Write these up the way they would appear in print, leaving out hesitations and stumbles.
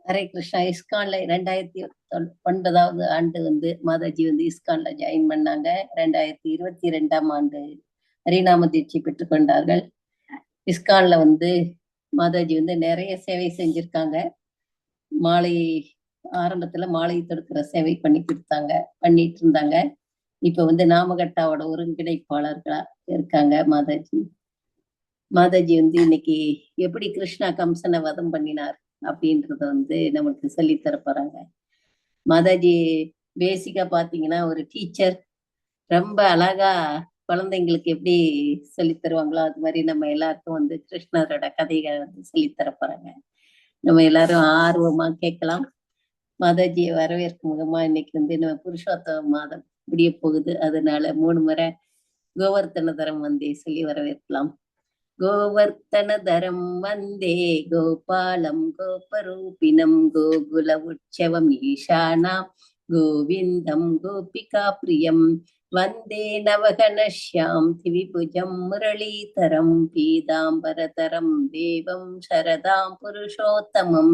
ஹரே கிருஷ்ணா. இஸ்கான்ல 2009வது ஆண்டு மாதாஜி இஸ்கான்ல ஜாயின் பண்ணாங்க. 2022ஆம் ஆண்டு ஹரிநாம தீட்சை பெற்றுக்கொண்டார்கள். இஸ்கான்ல மாதாஜி நிறைய சேவை செஞ்சிருக்காங்க. மாலை ஆரம்பத்துல மாலை தொடுக்கிற சேவை பண்ணிட்டு இருந்தாங்க. இப்ப நாமகட்டாவோட ஒருங்கிணைப்பாளர்களா இருக்காங்க மாதாஜி. மாதாஜி இன்னைக்கு எப்படி கிருஷ்ணா கம்சனை வதம் பண்ணினார் அப்படின்றத நமக்கு சொல்லித்தர போறாங்க. மாதாஜி பேசிக்கா பாத்தீங்கன்னா ஒரு டீச்சர். ரொம்ப அழகா குழந்தைங்களுக்கு எப்படி சொல்லி தருவாங்களோ அது மாதிரி நம்ம எல்லாருக்கும் கிருஷ்ணரோட கதைகளை சொல்லித்தர போறாங்க. நம்ம எல்லாரும் ஆர்வமா கேட்கலாம். மாதாஜியை வரவேற்கும் முகமா இன்னைக்கு நம்ம புருஷோத்தம மாதம் முடிய போகுது. அதனால 3 முறை கோவர்த்தன தரம் சொல்லி வரவேற்கலாம். गोवर्तनधरं वन्दे गोपालं गोपरूपिणं गोकुल उच्छवम् ईशानां गोविन्दं गोपिकाप्रियं वन्दे नवघनश्यां त्रिविभुजं मुरलीधरं पीताम्बरधरं देवं शरदां पुरुषोत्तमं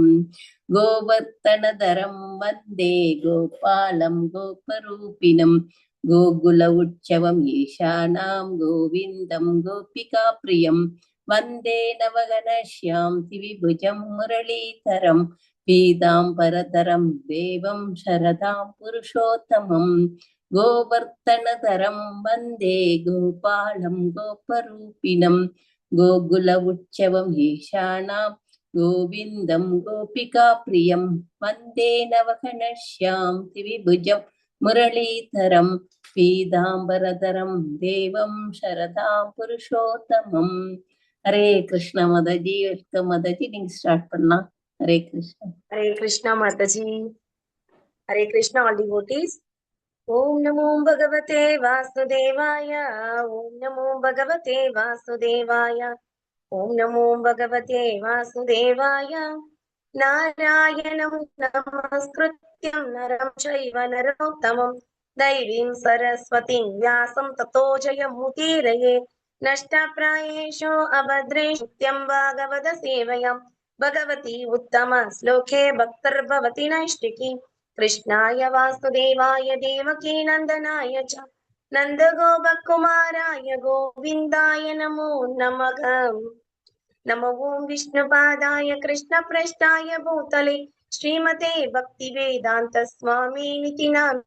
गोवर्तनधरं वन्दे गोपालं गोपरूपिणं गोकुल उत्सवम् ईशानां गोविन्दं गोपिकाप्रियं वन्दे नवघनश्यां त्रिविभुजं मुरलीधरं पीताम्बरधरं देवं शरदां पुरुषोत्तमं गोवर्तनधरं वन्दे गोपालं गोपरूपिणं गोकुल उत्सवम् ईशानां गोविन्दं गोपिकाप्रियं वन्दे नवघनश्यां त्रिविभुजं मुरलीधरं पीताम्बरधरं देवं शरदां पुरुषोत्तमं. हरे कृष्णा माताजी. वेलकम माताजी. நீங்க ஸ்டார்ட் பண்ணலாம். हरे कृष्णा. हरे कृष्णा माताजी. हरे कृष्णा all devotees. ओम नमो भगवते वासुदेवाय. ओम नमो भगवते वासुदेवाय. ओम नमो भगवते वासुदेवाय. नारायणं नमस्कृत्यं नरं चैव नरोत्तमं दैवीं सरस्वतीं व्यासं ततो जयमुदीरये. नष्टप्रायेषु अभद्रेषु नित्यं भागवत सेवयां भगवती उत्तम श्लोके भक्तिर्भवति नैष्टिकी. कृष्णाय वासुदेवाय देवकी नन्दनाय च नन्दगोपकुमाराय गोविन्दाय नमो नमः. नमो ओं विष्णुपादाय कृष्णप्रेष्ठाय भूतले श्रीमते भक्तिवेदान्त स्वामिनिति नामिने.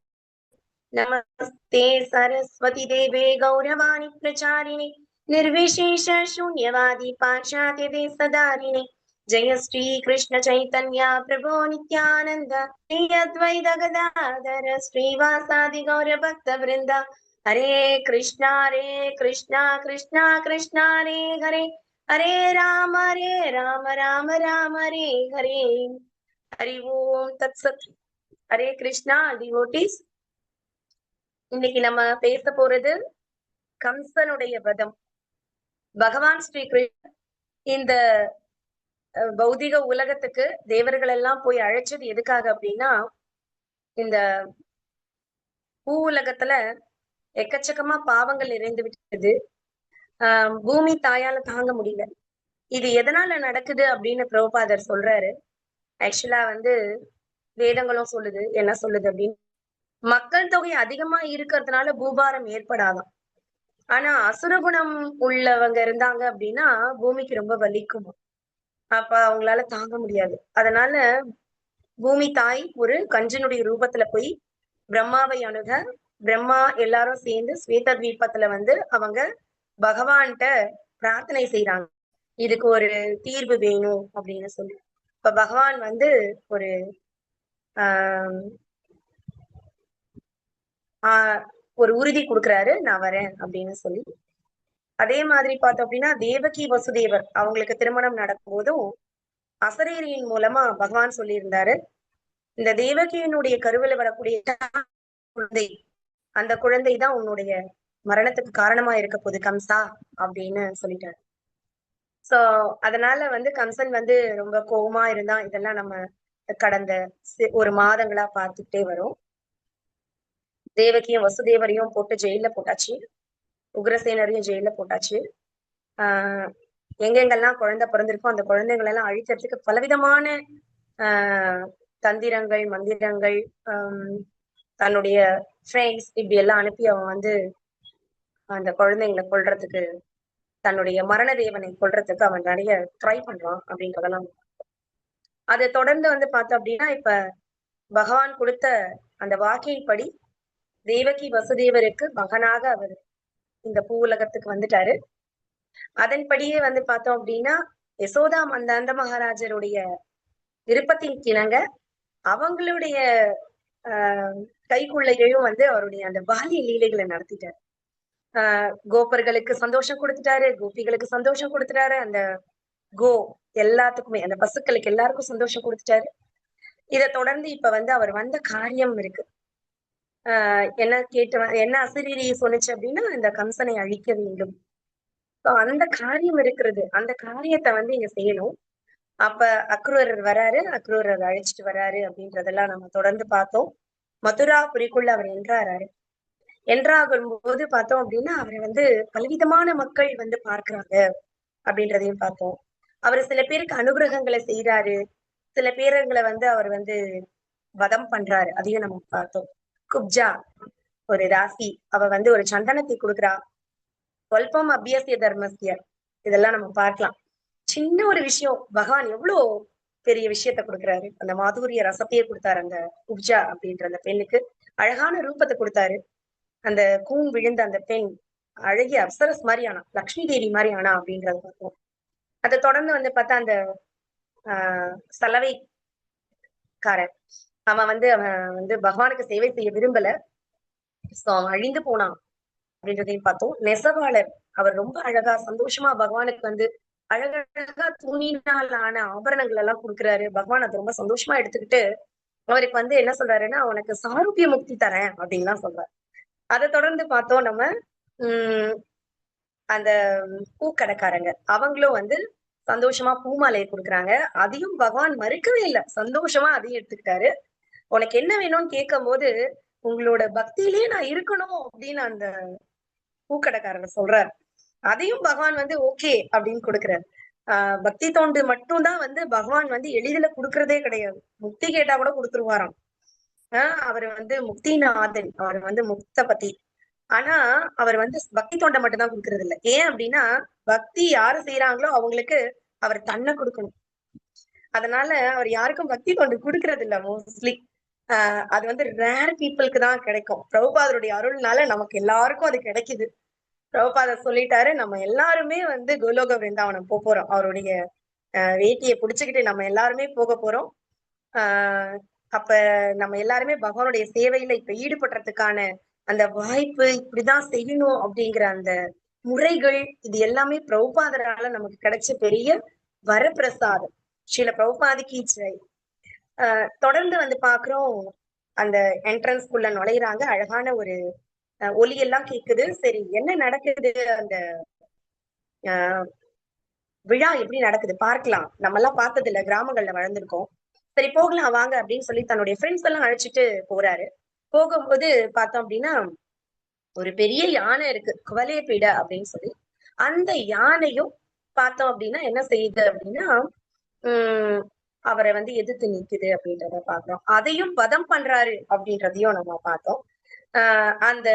नमस्ते सरस्वती देवे गौरवाणी प्रचारिणे निर्विशेष शून्यवादी पाश्चात्य देशधारिणे. जय श्री कृष्ण चैतन्य प्रभो नित्यानंद श्री अद्वैत गदाधर श्रीवासादि गौर भक्त वृंद. हरे कृष्णा कृष्णा कृष्णा हरे हरे हरे राम राम राम हरे हरे. हरि ओम तत्सत. हरे कृष्णा डिवोटीஸ். இன்னைக்கு நம்ம பேச போறது கம்சனுடைய வதம். பகவான் ஸ்ரீ கிருஷ்ணன் இந்த பௌதிக உலகத்துக்கு தேவர்கள் எல்லாம் போய் அழைச்சது எதுக்காக அப்படின்னா, இந்த பூ உலகத்துல எக்கச்சக்கமா பாவங்கள் நிறைந்து விட்டது. பூமி தாயால தாங்க முடியல. இது எதனால நடக்குது அப்படின்னு பிரபுபாதர் சொல்றாரு. ஆக்சுவலா வேதங்களும் சொல்லுது. என்ன சொல்லுது அப்படின்னு, மக்கள் தொகை அதிகமா இருக்கிறதுனால பூபாரம் ஏற்படாதாம். ஆனா அசுரகுணம் உள்ளவங்க இருந்தாங்க அப்படின்னா பூமிக்கு ரொம்ப வலிக்கும். அப்ப அவங்களால தாங்க முடியாது. அதனால பூமி தாய் ஒரு கஞ்சனுடைய ரூபத்துல போய் பிரம்மாவை அணுக, பிரம்மா எல்லாரும் சேர்ந்து ஸ்வேதத்வீபத்துல அவங்க பகவான்கிட்ட பிரார்த்தனை செய்யறாங்க, இதுக்கு ஒரு தீர்வு வேணும் அப்படின்னு சொல்லி. இப்ப பகவான் ஒரு ஒரு உறுதி கொடுக்குறாரு, நான் வரேன் அப்படின்னு சொல்லி. அதே மாதிரி பார்த்தோம் அப்படின்னா, தேவகி வசுதேவர் அவங்களுக்கு திருமணம் நடக்கும் போதும் அசரீரியின் மூலமா பகவான் சொல்லியிருந்தாரு, இந்த தேவகியினுடைய கருவில வரக்கூடிய குழந்தை, அந்த குழந்தை தான் உன்னுடைய மரணத்துக்கு காரணமா இருக்க போகுது கம்சா அப்படின்னு சொல்லிட்டாரு. சோ அதனால கம்சன் ரொம்ப கோபமா இருந்தா. இதெல்லாம் நம்ம கடந்த ஒரு மாதங்களா பார்த்துட்டே வரும். தேவகியும் வசுதேவரையும் போட்டு ஜெயில போட்டாச்சு, உக்ரசேனரையும் ஜெயில போட்டாச்சு. எங்கெங்கெல்லாம் குழந்தை பிறந்திருக்கோ அந்த குழந்தைகள் எல்லாம் அழிக்கிறதுக்கு பலவிதமான ஆஹ் தந்திரங்கள், மந்திரங்கள், தன்னுடைய ஃப்ரெண்ட்ஸ் இப்படி எல்லாம் அனுப்பி அவன் வந்து அந்த குழந்தைங்களை கொல்றதுக்கு, தன்னுடைய மரண தேவனை கொல்றதுக்கு அவன் நிறைய ட்ரை பண்றான் அப்படின்றதெல்லாம். அதை தொடர்ந்து வந்து பார்த்தோம் அப்படின்னா, இப்ப பகவான் கொடுத்த அந்த வாக்கின்படி தேவகி வசுதேவருக்கு மகனாக அவர் இந்த பூ உலகத்துக்கு வந்துட்டாரு. அதன்படியே வந்து பார்த்தோம் அப்படின்னா, யசோதா அந்த மகாராஜருடைய விருப்பத்தின் கிணங்க அவங்களுடைய கைக்குள்ளையும் வந்து அவருடைய அந்த பாலிய லீலைகளை நடத்திட்டாரு. கோபர்களுக்கு சந்தோஷம் கொடுத்துட்டாரு, கோபிகளுக்கு சந்தோஷம் கொடுத்துட்டாரு, அந்த கோ எல்லாத்துக்குமே, அந்த பசுக்களுக்கு எல்லாருக்கும் சந்தோஷம் கொடுத்துட்டாரு. இதை தொடர்ந்து இப்ப வந்து அவர் வந்த காரியம் இருக்கு. என்ன கேட்டு என்ன அசரீரி சொன்னுச்சு அப்படின்னா, இந்த கம்சனை அழிக்க வேண்டும். அந்த காரியம் இருக்கிறது, அந்த காரியத்தை வந்து இங்க செய்யணும். அப்ப அக்ரூரர் வராரு, அக்ரூரர் அழைச்சிட்டு வராரு அப்படின்றதெல்லாம் நம்ம தொடர்ந்து பார்த்தோம். மதுராபுரிக்குள்ள அவர் என்றாகும் போது பார்த்தோம் அப்படின்னா, அவரை வந்து பலவிதமான மக்கள் வந்து பார்க்கிறாங்க அப்படின்றதையும் பார்த்தோம். அவர் சில பேருக்கு அனுகிரகங்களை செய்யறாரு, சில பேருங்களை வந்து அவர் வந்து வதம் பண்றாரு, அதையும் நம்ம பார்த்தோம். குப்ஜா ஒரு ராசி, அவ வந்து ஒரு சந்தனத்தை கொடுக்குறா. சொல்பம் அபியசிய தர்மசிய, இதெல்லாம் நம்ம பார்க்கலாம். சின்ன ஒரு விஷயம், பகவான் எவ்வளவு பெரிய விஷயத்த கொடுக்குறாரு. அந்த மாதுரிய ரசத்தையே கொடுத்தாரு அந்த குப்ஜா அப்படின்ற அந்த பெண்ணுக்கு. அழகான ரூபத்தை கொடுத்தாரு. அந்த கூன் விழுந்த அந்த பெண் அழகிய அப்சரஸ் மாதிரி ஆனா, லக்ஷ்மி தேவி மாதிரி ஆனா அப்படின்றத பார்த்தோம். அதை தொடர்ந்து வந்து பார்த்தா அந்த சலவைக்காரன், அவன் வந்து பகவானுக்கு சேவை செய்ய விரும்பல, சோ அவன் அழிந்து போனான் அப்படின்றதையும் பார்த்தோம். நெசவாளர், அவர் ரொம்ப அழகா சந்தோஷமா பகவானுக்கு வந்து அழகழகா துணினால் ஆன ஆபரணங்கள் எல்லாம் கொடுக்குறாரு. பகவான் அதை ரொம்ப சந்தோஷமா எடுத்துக்கிட்டு அவருக்கு வந்து என்ன சொல்றாருன்னா, உனக்கு சாரூபிய முக்தி தரேன் அப்படின்லாம் சொல்றாரு. அதை தொடர்ந்து பார்த்தோம் நம்ம அந்த பூக்கடைக்காரங்க, அவங்களும் வந்து சந்தோஷமா பூமாலையை கொடுக்குறாங்க. அதையும் பகவான் மறுக்கவே இல்லை, சந்தோஷமா அதையும் எடுத்துக்கிட்டாரு. உனக்கு என்ன வேணும்னு கேட்கும் போது, உங்களோட பக்தியிலேயே நான் இருக்கணும் அப்படின்னு அந்த பூக்கடைக்காரர் சொல்றாரு. அதையும் பகவான் வந்து ஓகே அப்படின்னு கொடுக்குறாரு. பக்தி தொண்டு மட்டும்தான் வந்து பகவான் வந்து எளிதில கொடுக்கறதே கிடையாது. முக்தி கேட்டா கூட கொடுத்துருவாராம். அவர் வந்து முக்திநாதன், அவர் வந்து முக்த பத்தி. ஆனா அவர் வந்து பக்தி தொண்டை மட்டும்தான் கொடுக்கறது இல்லை. ஏன் அப்படின்னா, பக்தி யாரு செய்யறாங்களோ அவங்களுக்கு அவர் தன்னை கொடுக்கணும். அதனால அவர் யாருக்கும் பக்தி தொண்டு கொடுக்கறது இல்ல மோஸ்ட்லி. அது வந்து ரேர் பீப்புளுக்கு தான் கிடைக்கும். பிரபுபாதருடைய அருள்னால நமக்கு எல்லாருக்கும் அது கிடைக்குது. பிரபுபாதர் சொல்லிட்டாரு, நம்ம எல்லாருமே வந்து கோலோக விருந்தாவனம் போறோம். அவருடைய வேட்டியை புடிச்சுக்கிட்டு நம்ம எல்லாருமே போக போறோம். அப்ப நம்ம எல்லாருமே பகவானுடைய சேவையில இப்ப ஈடுபடுறதுக்கான அந்த வாய்ப்பு, இப்படிதான் செய்யணும் அப்படிங்கிற அந்த முறைகள், இது எல்லாமே பிரபுபாதரால நமக்கு கிடைச்ச பெரிய வரப்பிரசாதம். ஸ்ரீல பிரபுபாதிக்கு ஜெய். தொடர்ந்து வந்து பாக்குறோம், அந்த என்ட்ரன்ஸ்குள்ள நுழையிறாங்க. அழகான ஒரு ஒலி எல்லாம் கேக்குது. சரி, என்ன நடக்குது, அந்த விழா எப்படி நடக்குது பார்க்கலாம். நம்ம எல்லாம் பார்த்தது இல்ல, கிராமங்கள்ல வளர்ந்துருக்கோம். சரி போகலாம் வாங்க அப்படின்னு சொல்லி தன்னுடைய ஃப்ரெண்ட்ஸ் எல்லாம் அழைச்சிட்டு போறாரு. போகும்போது பார்த்தோம் அப்படின்னா, ஒரு பெரிய யானை இருக்கு, குவலேபீட அப்படின்னு சொல்லி. அந்த யானையும் பார்த்தோம் அப்படின்னா என்ன செய்யுது அப்படின்னா, அவரை வந்து எதிர்த்து நிக்குது அப்படின்றத பாக்குறோம். அதையும் வதம் பண்றாரு அப்படின்றதையும் நம்ம பார்த்தோம். அந்த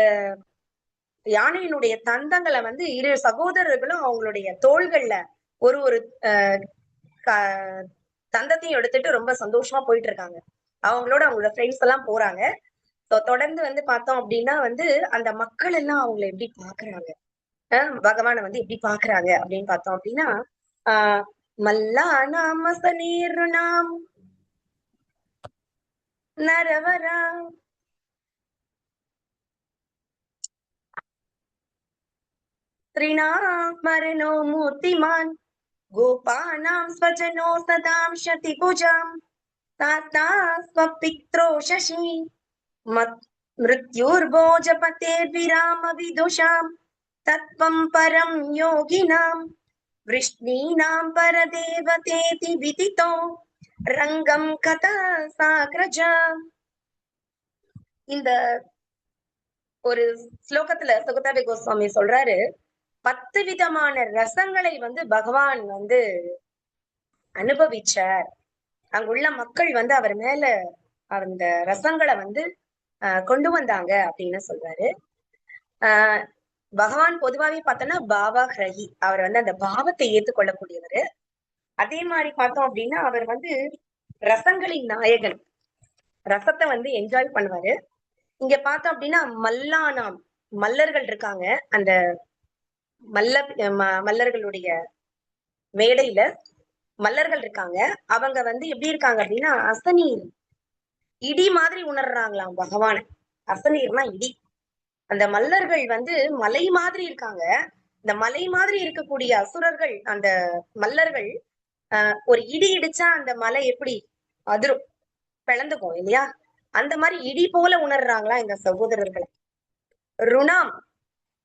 யானையினுடைய தந்தங்களை வந்து இரு சகோதரர்களும் அவங்களுடைய தோள்கள்ல ஒரு ஒரு தந்தத்தையும் எடுத்துட்டு ரொம்ப சந்தோஷமா போயிட்டு இருக்காங்க. அவங்களோட ஃப்ரெண்ட்ஸ் எல்லாம் போறாங்க. தொடர்ந்து வந்து பார்த்தோம் அப்படின்னா வந்து அந்த மக்கள் எல்லாம் அவங்களை எப்படி பாக்குறாங்க, பகவானை வந்து எப்படி பாக்குறாங்க அப்படின்னு பார்த்தோம் அப்படின்னா, மல்லா நாமசனீர் நாம் நரவரா ஸ்ரீநாமரணோ மூர்த்திமான் கோபானாம் ஸ்வஜனோ சதாம் ஷதி பூஜாம் தாத்தா ஸ்வபித்ரோ சசி மிருத்யுர்போஜபதே விராம விதுஷாம் தத்வம் பரம் யோகினாம் விஷ்ணீனாம் பரதேவதேதி விதிதோ ரங்கம் கதா சாக்ரஜா. இந்த ஒரு ஸ்லோகத்துல சுகதாபி கோஸ்வாமி சொல்றாரு, 10 விதமான ரசங்களை வந்து பகவான் வந்து அனுபவிச்சார். அங்குள்ள மக்கள் வந்து அவர் மேல அந்த ரசங்களை வந்து கொண்டு வந்தாங்க அப்படின்னு சொல்றாரு. பகவான் பொதுவாவே பார்த்தோம்னா பாவா ஹ்ரஹி, அவர் வந்து அந்த பாவத்தை ஏற்றுக்கொள்ளக்கூடியவர். அதே மாதிரி பார்த்தோம் அப்படின்னா அவர் வந்து ரசங்களின் நாயகன், ரசத்தை வந்து என்ஜாய் பண்ணுவாரு. இங்க பார்த்தோம் அப்படின்னா மல்லானாம், மல்லர்கள் இருக்காங்க, அந்த மல்லர்களுடைய மேடையில மல்லர்கள் இருக்காங்க. அவங்க வந்து எப்படி இருக்காங்க அப்படின்னா அசநீர், இடி மாதிரி உணர்றாங்களாம் பகவான. அசநீர்னா இடி. அந்த மல்லர்கள் வந்து மலை மாதிரி இருக்காங்க. இந்த மலை மாதிரி இருக்கக்கூடிய அசுரர்கள், அந்த மல்லர்கள் ஒரு இடி இடிச்சா அந்த மலை எப்படி அதிரும், பிளந்துக்கும் இல்லையா? அந்த மாதிரி இடி போல உணர்றாங்களா இந்த சகோதரர்கள். ருணாம்,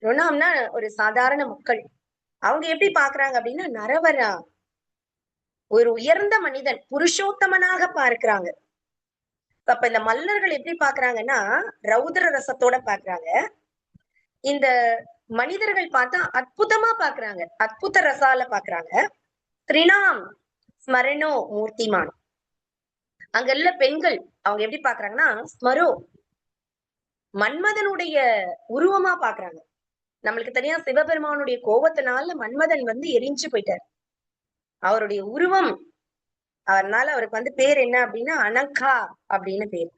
ருணாம்னா ஒரு சாதாரண மக்கள். அவங்க எப்படி பாக்குறாங்க அப்படின்னா நரவரா, ஒரு உயர்ந்த மனிதன், புருஷோத்தமனாக பார்க்கிறாங்க. அப்ப இந்த மல்லர்கள் எப்படி பாக்குறாங்கன்னா ரௌத்ர ரசத்தோட பாக்குறாங்க. இந்த மனிதர்கள் பார்த்தா அற்புதமா பாக்குறாங்க, அற்புத ரசால பாக்குறாங்க. திரினாம் ஸ்மரணோ மூர்த்திமான், அங்க உள்ள பெண்கள் அவங்க எப்படி பாக்குறாங்கன்னா ஸ்மரோ, மன்மதனுடைய உருவமா பாக்குறாங்க. நம்மளுக்கு தனியா சிவபெருமானுடைய கோபத்தினால மன்மதன் வந்து எரிஞ்சு போயிட்டார். அவருடைய உருவம், அதனால அவருக்கு வந்து பேர் என்ன அப்படின்னா அனங்கா அப்படின்னு பேர்,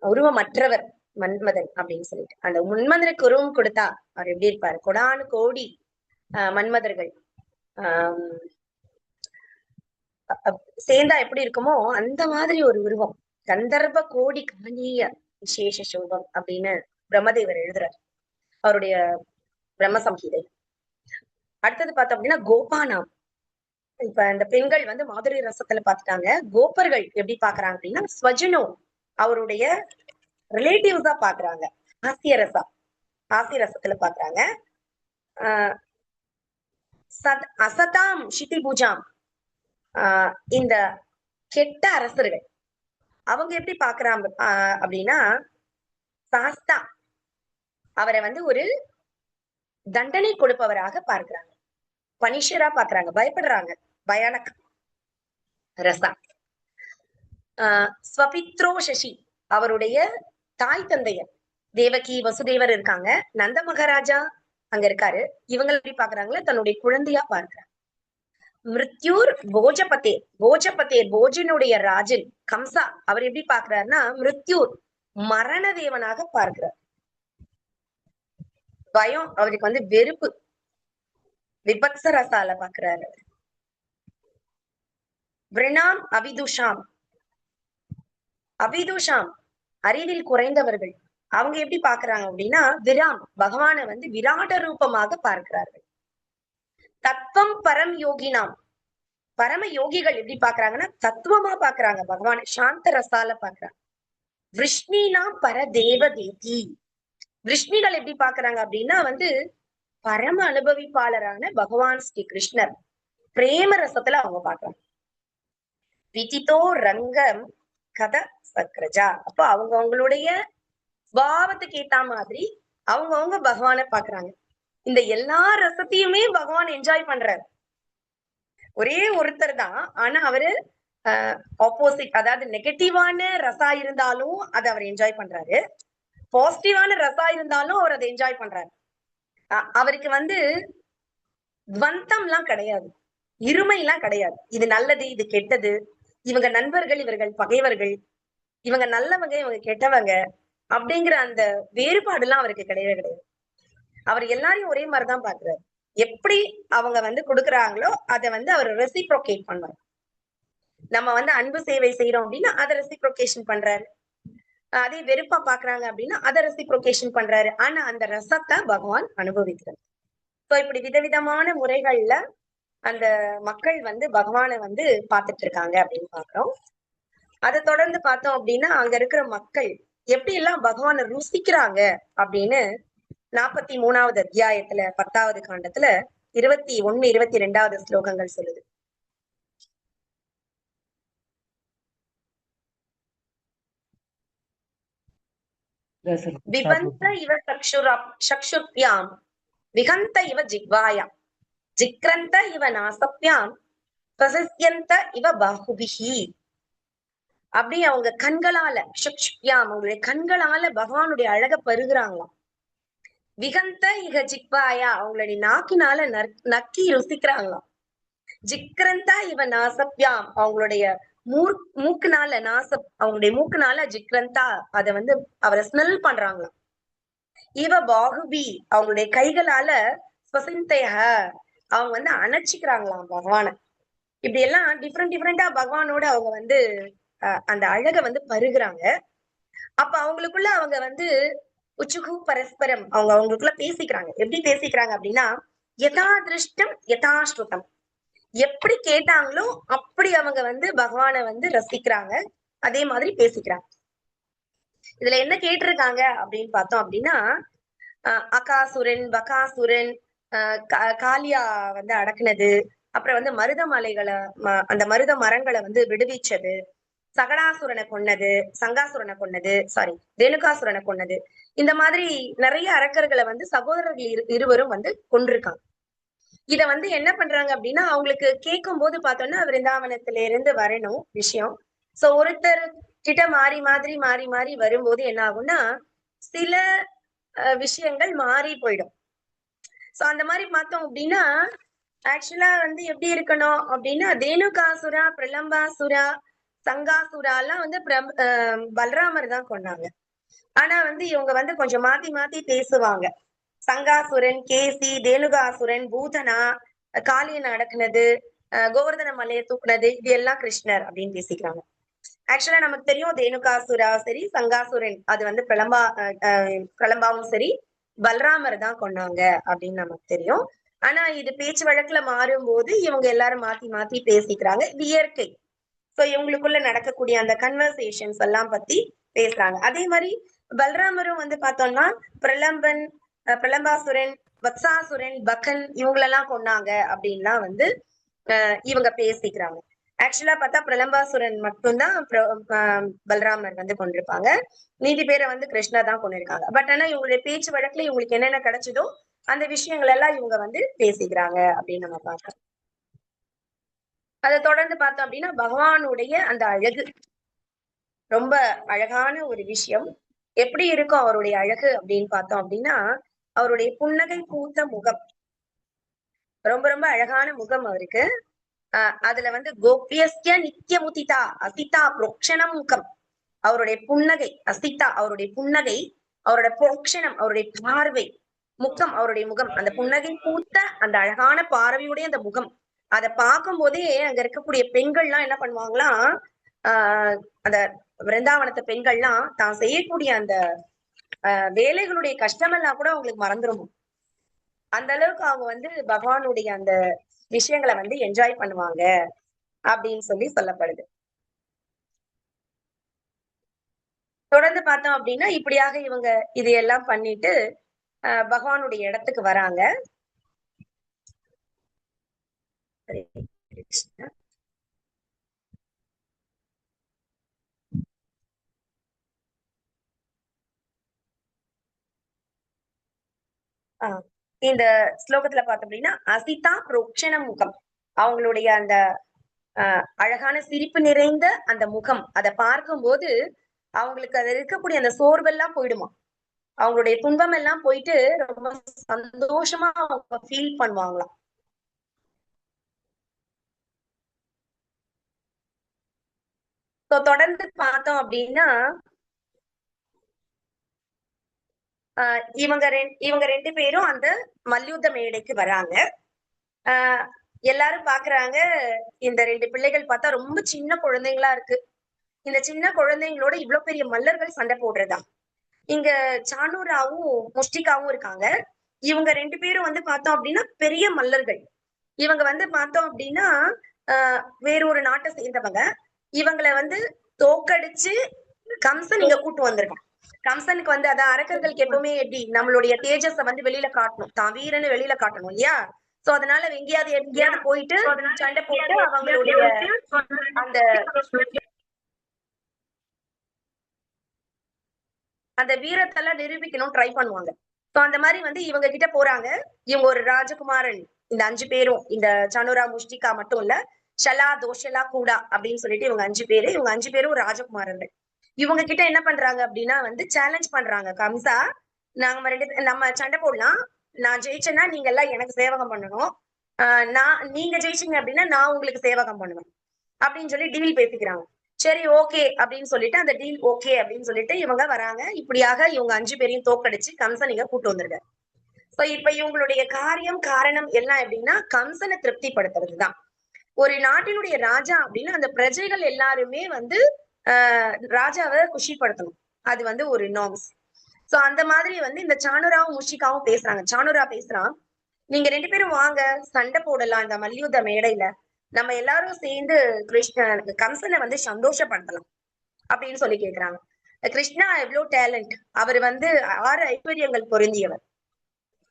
உருவமற்றவர் மன்மதன் அப்படின்னு சொல்லிட்டு. அந்த மன்மதனுக்கு உருவம் கொடுத்தா அவர் எப்படி இருப்பாரு, கொடானு கோடி மன்மதர்கள் சேர்ந்தா எப்படி இருக்குமோ அந்த மாதிரி ஒரு உருவம். கந்தர்ப கோடி கமனீய விசேஷ சோபம் அப்படின்னு பிரம்மதேவர் எழுதுறார் அவருடைய பிரம்ம சம்ஹிதை. அடுத்தது பார்த்தோம் அப்படின்னா கோபானாம். இப்ப இந்த பெண்கள் வந்து மாதுரி ரசத்துல பாத்துட்டாங்க. கோப்பர்கள் எப்படி பாக்குறாங்க அப்படின்னா ஸ்வஜனோ, அவருடைய ரிலேட்டிவ்ஸா பாக்குறாங்க. ஹாஸ்ய ரசா, ஹாஸ்ய ரசத்துல பாக்குறாங்க. அசதாம் ஷிதி பூஜாம், இந்த கெட்ட அரசர்கள் அவங்க எப்படி பாக்குறாங்க அப்படின்னா சாஸ்தா, அவரை வந்து ஒரு தண்டனை கொடுப்பவராக பார்க்கிறாங்க, பனிஷரா பாக்குறாங்க, பயப்படுறாங்க, பயானக் ரசா. ஸ்வபித்ரோ சசி, அவருடைய தாய் தந்தையர் தேவகி வசுதேவர் இருக்காங்க, நந்த மகாராஜா அங்க இருக்காரு, இவங்க எப்படி பாக்குறாங்களோ தன்னுடைய குழந்தையா பார்க்கிறாங்க. மிருத்யூர் போஜபதே, போஜபதே போஜனுடைய ராஜன் கம்சா, அவர் எப்படி பாக்குறாருன்னா மிருத்யூர் மரண தேவனாக பார்க்கிறார். பயம் அவருக்கு வந்து வெறுப்பு, விபத்ச ரசால பாக்குறாரு. விரணாம் அவிதுஷாம், அவிதுஷாம் அறிவில் குறைந்தவர்கள், அவங்க எப்படி பாக்குறாங்க அப்படின்னா விராம், பகவான வந்து விராட ரூபமாக பார்க்கிறார்கள். தத்துவம் பரம் யோகினாம், பரம யோகிகள் எப்படி பாக்குறாங்கன்னா தத்துவமா பாக்குறாங்க, பகவான் சாந்த ரசால பாக்குறாங்க. விஷ்ணினா பரதேவ தேதி, விஷ்ணிகள் எப்படி பாக்குறாங்க அப்படின்னா வந்து பரம அனுபவிப்பாளரான பகவான் ஸ்ரீ கிருஷ்ணர் பிரேம ரசத்துல அவங்க பாக்குறாங்க. விதித்தோ ரங்கம் கத சக்ரஜா, அப்போ அவங்க அவங்களுடைய பாவத்துக்கு ஏத்த மாதிரி அவங்க பகவானை பாக்குறாங்க. இந்த எல்லா ரசத்தையுமே பகவான் என்ஜாய் பண்றாரு. ஒரே ஒருத்தர் தான், ஆனா அவரு ஆப்போசிட், அதாவது நெகட்டிவான ரசா இருந்தாலும் அதை அவர் என்ஜாய் பண்றாரு, பாசிட்டிவான ரசா இருந்தாலும் அவர் அதை என்ஜாய் பண்றாரு. அவருக்கு வந்து துவந்தம் எல்லாம் கிடையாது, இருமை எல்லாம் கிடையாது. இது நல்லது, இது கெட்டது, இவங்க நண்பர்கள், இவர்கள் பகைவர்கள், இவங்க நல்லவங்க, இவங்க கெட்டவங்க அப்படிங்கிற அந்த வேறுபாடு எல்லாம் அவருக்கு கிடையவே கிடையாது. அவர் எல்லாரையும் ஒரே மாதிரிதான் பாக்குறாரு. எப்படி அவங்க வந்து கொடுக்குறாங்களோ அதை வந்து அவர் ரெசிப்ரோகேட் பண்ணுவார். நம்ம வந்து அன்பு சேவை செய்யறோம் அப்படின்னா அதை ரெசிப்ரோகேஷன் பண்றாரு. அதே வெறுப்பா பாக்குறாங்க அப்படின்னா அதை ரெசிப்ரோகேஷன் பண்றாரு. ஆனா அந்த ரசத்தை பகவான் அனுபவிக்கிறார். சோ இப்படி விதவிதமான முறைகள்ல அந்த மக்கள் வந்து பகவானை வந்து பாத்துட்டு இருக்காங்க அப்படின்னு பாக்குறோம். அதை தொடர்ந்து பார்த்தோம் அப்படின்னா அங்க இருக்கிற மக்கள் எப்படி எல்லாம் பகவானை ருசிக்கிறாங்க அப்படின்னு 43வது அத்தியாயத்துல 10வது காண்டத்துல 21, 22வது ஸ்லோகங்கள் சொல்லுது. விபந்த இவ சக்ஷுர்பியாம் விகந்த இவ ஜிக்வாயாம் ஜிக்ரந்த இவ நாசப்யாம் பிரசித்யந்த இவ பாகுபிஹி அப்படி அவங்க கண்களால அவங்களுடைய கண்களால பகவானுடைய அழக பருகுறாங்களாம். விகந்த இக ஜிக்வாயா அவங்களுடைய நாக்கினால நக்கி ருசிக்கிறாங்களாம். ஜிக்ரந்தா இவ நாசப்யாம் அவங்களுடைய மூக்குனால அவங்களுடைய மூக்குனால ஜிக்ரந்தா அத வந்து அவரை ஸ்மெல் பண்றாங்களாம். இவ பாகுபி அவங்களுடைய கைகளால ஸ்வசிந்தைய அவங்க வந்து அணைச்சிக்கிறாங்களாம் பகவான. இப்படி எல்லாம் டிஃப்ரெண்டா பகவானோட அவங்க வந்து அந்த அழக வந்து பருகுறாங்க. அப்ப அவங்களுக்குள்ள அவங்க வந்து உச்சுகு பரஸ்பரம் அவங்களுக்குள்ள பேசிக்கிறாங்க. எப்படி பேசிக்கிறாங்க அப்படின்னா, யதா திருஷ்டம் யதாஸ்ருதம், எப்படி கேட்டாங்களோ அப்படி அவங்க வந்து பகவானை வந்து ரசிக்கிறாங்க. அதே மாதிரி பேசிக்கிறாங்க. இதுல என்ன கேட்டிருக்காங்க அப்படின்னு பார்த்தோம் அப்படின்னா, அகாசுரன் பகாசுரன் காளியா வந்து அடக்குனது, அப்புறம் வந்து மருத மலைகளை அந்த மருத மரங்களை வந்து விடுவிச்சது, சகடாசுரனை கொன்னது, சங்காசுரனை கொன்னது, சாரி ரேணுகாசுரனை கொன்னது, இந்த மாதிரி நிறைய அரக்கர்களை வந்து சகோதரர்கள் இருவரும் வந்து கொண்டிருக்காங்க. இத வந்து என்ன பண்றாங்க அப்படின்னா, அவங்களுக்கு கேட்கும் போது பார்த்தோம்னா விருந்தாவனத்தில இருந்து வரணும் விஷயம். சோ ஒருத்தர் கிட்ட மாறி மாறி வரும்போது என்ன ஆகும்னா, சில விஷயங்கள் மாறி போயிடும். சோ அந்த மாதிரி பார்த்தோம் அப்படின்னா, ஆக்சுவலா வந்து எப்படி இருக்கணும் அப்படின்னா, தேனுகாசுரா, பிரலம்பாசுரா, சங்காசுரா எல்லாம் வந்து பலராமர் தான் கொண்டாங்க. ஆனா வந்து இவங்க வந்து கொஞ்சம் மாத்தி பேசுவாங்க. சங்காசுரன், கேசி, தேனுகாசுரன், பூதனா, காளியன் அடக்குனது, கோவர்தன மலையை தூக்குனது, இது எல்லாம் கிருஷ்ணர் அப்படின்னு பேசிக்கிறாங்க. ஆக்சுவலா நமக்கு தெரியும் தேனுகாசுரா சரி, சங்காசுரன் அது வந்து பிரலம்பாவும் சரி பலராமர் தான் கொண்டாங்க அப்படின்னு நமக்கு தெரியும். ஆனா இது பேச்சு வழக்குல மாறும்போது இவங்க எல்லாரும் மாத்தி பேசிக்கிறாங்க. இது இயற்கை. சோ இவங்களுக்குள்ள நடக்கக்கூடிய அந்த கன்வர்சேஷன்ஸ் எல்லாம் பத்தி பேசுறாங்க. அதே மாதிரி பலராமரும் வந்து பார்த்தோம்னா பிரலம்பாசுரன், வத்சாசுரன், பகன் இவங்களெல்லாம் கொண்டாங்க அப்படின்லாம் வந்து இவங்க பேசிக்கிறாங்க. ஆக்சுவலா பார்த்தா பிரலம்பாசுரன் மட்டும்தான் பலராமர் வந்து கொண்டிருப்பாங்க. மீதி பேரை வந்து கிருஷ்ணா தான் கொண்டிருக்காங்க. பட் ஆனா இவங்களுடைய பேச்சு வழக்குல இவங்களுக்கு என்னென்ன கிடைச்சதோ அந்த விஷயங்கள் எல்லாம் இவங்க வந்து பேசிக்கிறாங்க அப்படின்னு நம்ம பார்க்கலாம். அதை தொடர்ந்து பார்த்தோம் அப்படின்னா பகவானுடைய அந்த அழகு ரொம்ப அழகான ஒரு விஷயம். எப்படி இருக்கும் அவருடைய அழகு அப்படின்னு பார்த்தோம் அப்படின்னா, அவருடைய புன்னகை பூத்த முகம், ரொம்ப ரொம்ப அழகான முகம் அவருக்கு. அதுல வந்து கோபியஸ்ய நித்தியமுதிதா அசிதா புரோக்ஷணம் முகம், அவருடைய புன்னகை அசிதா அவருடைய புன்னகை, அவருடைய புரோக்ஷணம் அவருடைய பார்வை, முகம் அவருடைய முகம், அந்த புன்னகை பூத்த அந்த அழகான பார்வையுடைய அந்த முகம், அதை பார்க்கும் போதே அங்க இருக்கக்கூடிய பெண்கள்லாம் என்ன பண்ணுவாங்களாம், அந்த விருந்தாவனத்து பெண்கள்லாம் தான் செய்யக்கூடிய அந்த வேலைகளுடைய கஷ்டமெல்லாம் கூட அவங்களுக்கு மறந்துடும். அந்த அளவுக்கு அவங்க வந்து பகவானுடைய அந்த விஷயங்களை வந்து என்ஜாய் பண்ணுவாங்க அப்படின்னு சொல்லப்படுது. தொடர்ந்து பார்த்தோம் அப்படின்னா இப்படியாக இவங்க இதையெல்லாம் பண்ணிட்டு பகவானுடைய இடத்துக்கு வராங்க. இந்த ஸ்லோகத்துல பார்த்தோம் அப்படின்னா அசிதா புரோக்ஷண முகம், அவங்களுடைய அந்த அழகான சிரிப்பு நிறைந்த அந்த முகம், அதை பார்க்கும்போது அவங்களுக்கு அது இருக்கக்கூடிய அந்த சோர்வெல்லாம் போயிடுமா, அவங்களுடைய துன்பம் எல்லாம் போயிட்டு ரொம்ப சந்தோஷமா அவங்க ஃபீல் பண்ணுவாங்களாம். தொடர்ந்து பார்த்தோம் அப்படின்னா இவங்க ரெண்டு பேரும் அந்த மல்யுத்த மேடைக்கு வராங்க. எல்லாரும் பாக்குறாங்க, இந்த ரெண்டு பிள்ளைகள் பார்த்தா ரொம்ப சின்ன குழந்தைங்களா இருக்கு. இந்த சின்ன குழந்தைங்களோட இவ்வளவு பெரிய மல்லர்கள் சண்டை போடுறதா. இங்க சானூராவும் முஷ்டிகாவும் இருக்காங்க. இவங்க ரெண்டு பேரும் வந்து பார்த்தோம் அப்படின்னா பெரிய மல்லர்கள். இவங்க வந்து பார்த்தோம் அப்படின்னா வேறொரு நாட்டை சேர்ந்தவங்க. இவங்களை வந்து தோக்கடிச்சு கம்சன் இங்க கூட்டு வந்திருக்கான். கம்சனுக்கு வந்து அதான் அரக்கர்களுக்கு எப்பவுமே எப்படி நம்மளுடைய தேஜஸ வந்து வெளியில காட்டணும், தான் வீரன்னு வெளியில காட்டணும் இல்லையா. சோ அதனால எங்கேயாவது போயிட்டு சண்டை போட்டு அவங்களுடைய அந்த வீரத்தெல்லாம் நிரூபிக்கணும் ட்ரை பண்ணுவாங்க. சோ அந்த மாதிரி வந்து இவங்க கிட்ட போறாங்க. இவங்க ஒரு ராஜகுமாரன், இந்த 5 பேரும், இந்த சனுரா முஷ்டிகா மட்டும் இல்ல, ஷலா தோஷலா கூடா அப்படின்னு சொல்லிட்டு இவங்க 5 பேரு, இவங்க 5 பேரும் ராஜகுமாரர்கள். இவங்க கிட்ட என்ன பண்றாங்க அப்படின்னா வந்து சேலஞ்ச் பண்றாங்க, கம்சா நம்ம சண்டை போடலாம், நான் ஜெயிச்சேன்னா நீங்க எல்லாம் எனக்கு சேவகம் பண்ணணும், நீங்க ஜெயிச்சீங்க அப்படின்னா நான் உங்களுக்கு சேவகம் பண்ணுவேன் அப்படின்னு சொல்லி டீல் பேசிக்கிறாங்க. சரி ஓகே அப்படின்னு சொல்லிட்டு அந்த டீல் ஓகே அப்படின்னு சொல்லிட்டு இவங்க வராங்க. இப்படியாக இவங்க 5 பேரையும் தோக்கடிச்சு கம்சன் இங்க கூட்டு வந்திருக்காரு. சோ இப்ப இவங்களுடைய காரியம் காரணம் எல்லாம் எப்படின்னா கம்சனை திருப்திப்படுத்துறதுதான். ஒரு நாட்டினுடைய ராஜா அப்படின்னா அந்த பிரஜைகள் எல்லாருமே வந்து ராஜாவை குஷிப்படுத்தணும். அது வந்து ஒரு நார்ம்ஸ். சோ அந்த மாதிரி வந்து இந்த சானுராவும் முஷிகாவும் பேசுறாங்க. சானுரா பேசுறான், நீங்க 2 பேரும் வாங்க, சண்டை போடலாம் இந்த மல்யுத்த மேடையில, நம்ம எல்லாரும் சேர்ந்து கம்சனை வந்து சந்தோஷப்படுத்தலாம் அப்படின்னு சொல்லி கேக்குறாங்க. கிருஷ்ணா எவ்வளவு டேலண்ட், அவர் வந்து 6 ஐஸ்வர்யங்கள் பொருந்தியவர்.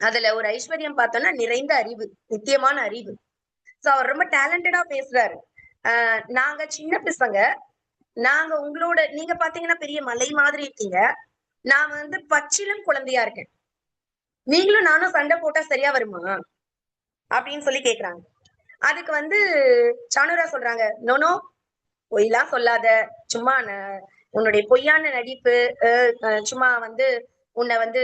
அதுல ஒரு ஐஸ்வர்யம் பார்த்தோம்னா நிறைந்த அறிவு, நித்தியமான அறிவு. சோ அவர் ரொம்ப டேலண்டடா பேசுறாரு. நாங்க சின்ன பசங்க, நாங்க உங்களோட, நீங்க பாத்தீங்கன்னா பெரிய மலை மாதிரி இருக்கீங்க, நான் வந்து பச்சிலம் குழந்தையா இருக்கேன், நீங்களும் நானும் சண்டை போட்டா சரியா வருமா அப்படின்னு சொல்லி கேக்குறாங்க. அதுக்கு வந்து சானுரா சொல்றாங்க, நோனோ பொய்லாம் சொல்லாத, சும்மா உன்னுடைய பொய்யான நடிப்பு, சும்மா வந்து உன்னை வந்து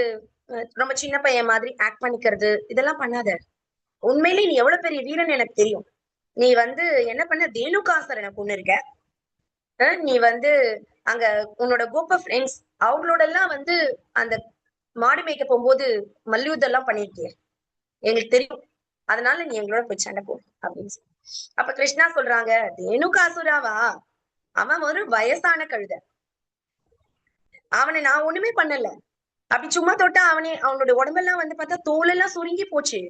ரொம்ப சின்ன பையன் மாதிரி ஆக்ட் பண்ணிக்கிறது, இதெல்லாம் பண்ணாத. உண்மையிலேயே நீ எவ்வளவு பெரிய வீரன் எனக்கு தெரியும். நீ வந்து என்ன பண்ண, தேனுகாசரனை கொண்டு இருக்க, நீ வந்து அங்க உன்னோட குரூப் ஆஃப் ஃப்ரெண்ட்ஸ் அவங்களோட எல்லாம் வந்து அந்த மாடு மேய்க்க போகும்போது மல்யுத்தம் எல்லாம் பண்ணிருக்கிய, எங்களுக்கு தெரியும், அதனால நீ எங்களோட போய் சண்டை போ அப்படின்னு சொல்லி. அப்ப கிருஷ்ணா சொல்றாங்க, தேனுகாசுராவா, அவன் ஒரு வயசான கழுத, அவனை நான் ஒண்ணுமே பண்ணல, அப்படி சும்மா தொட்டா அவனோட உடம்பெல்லாம் வந்து பார்த்தா தோலெல்லாம் சுருங்கி போச்சு,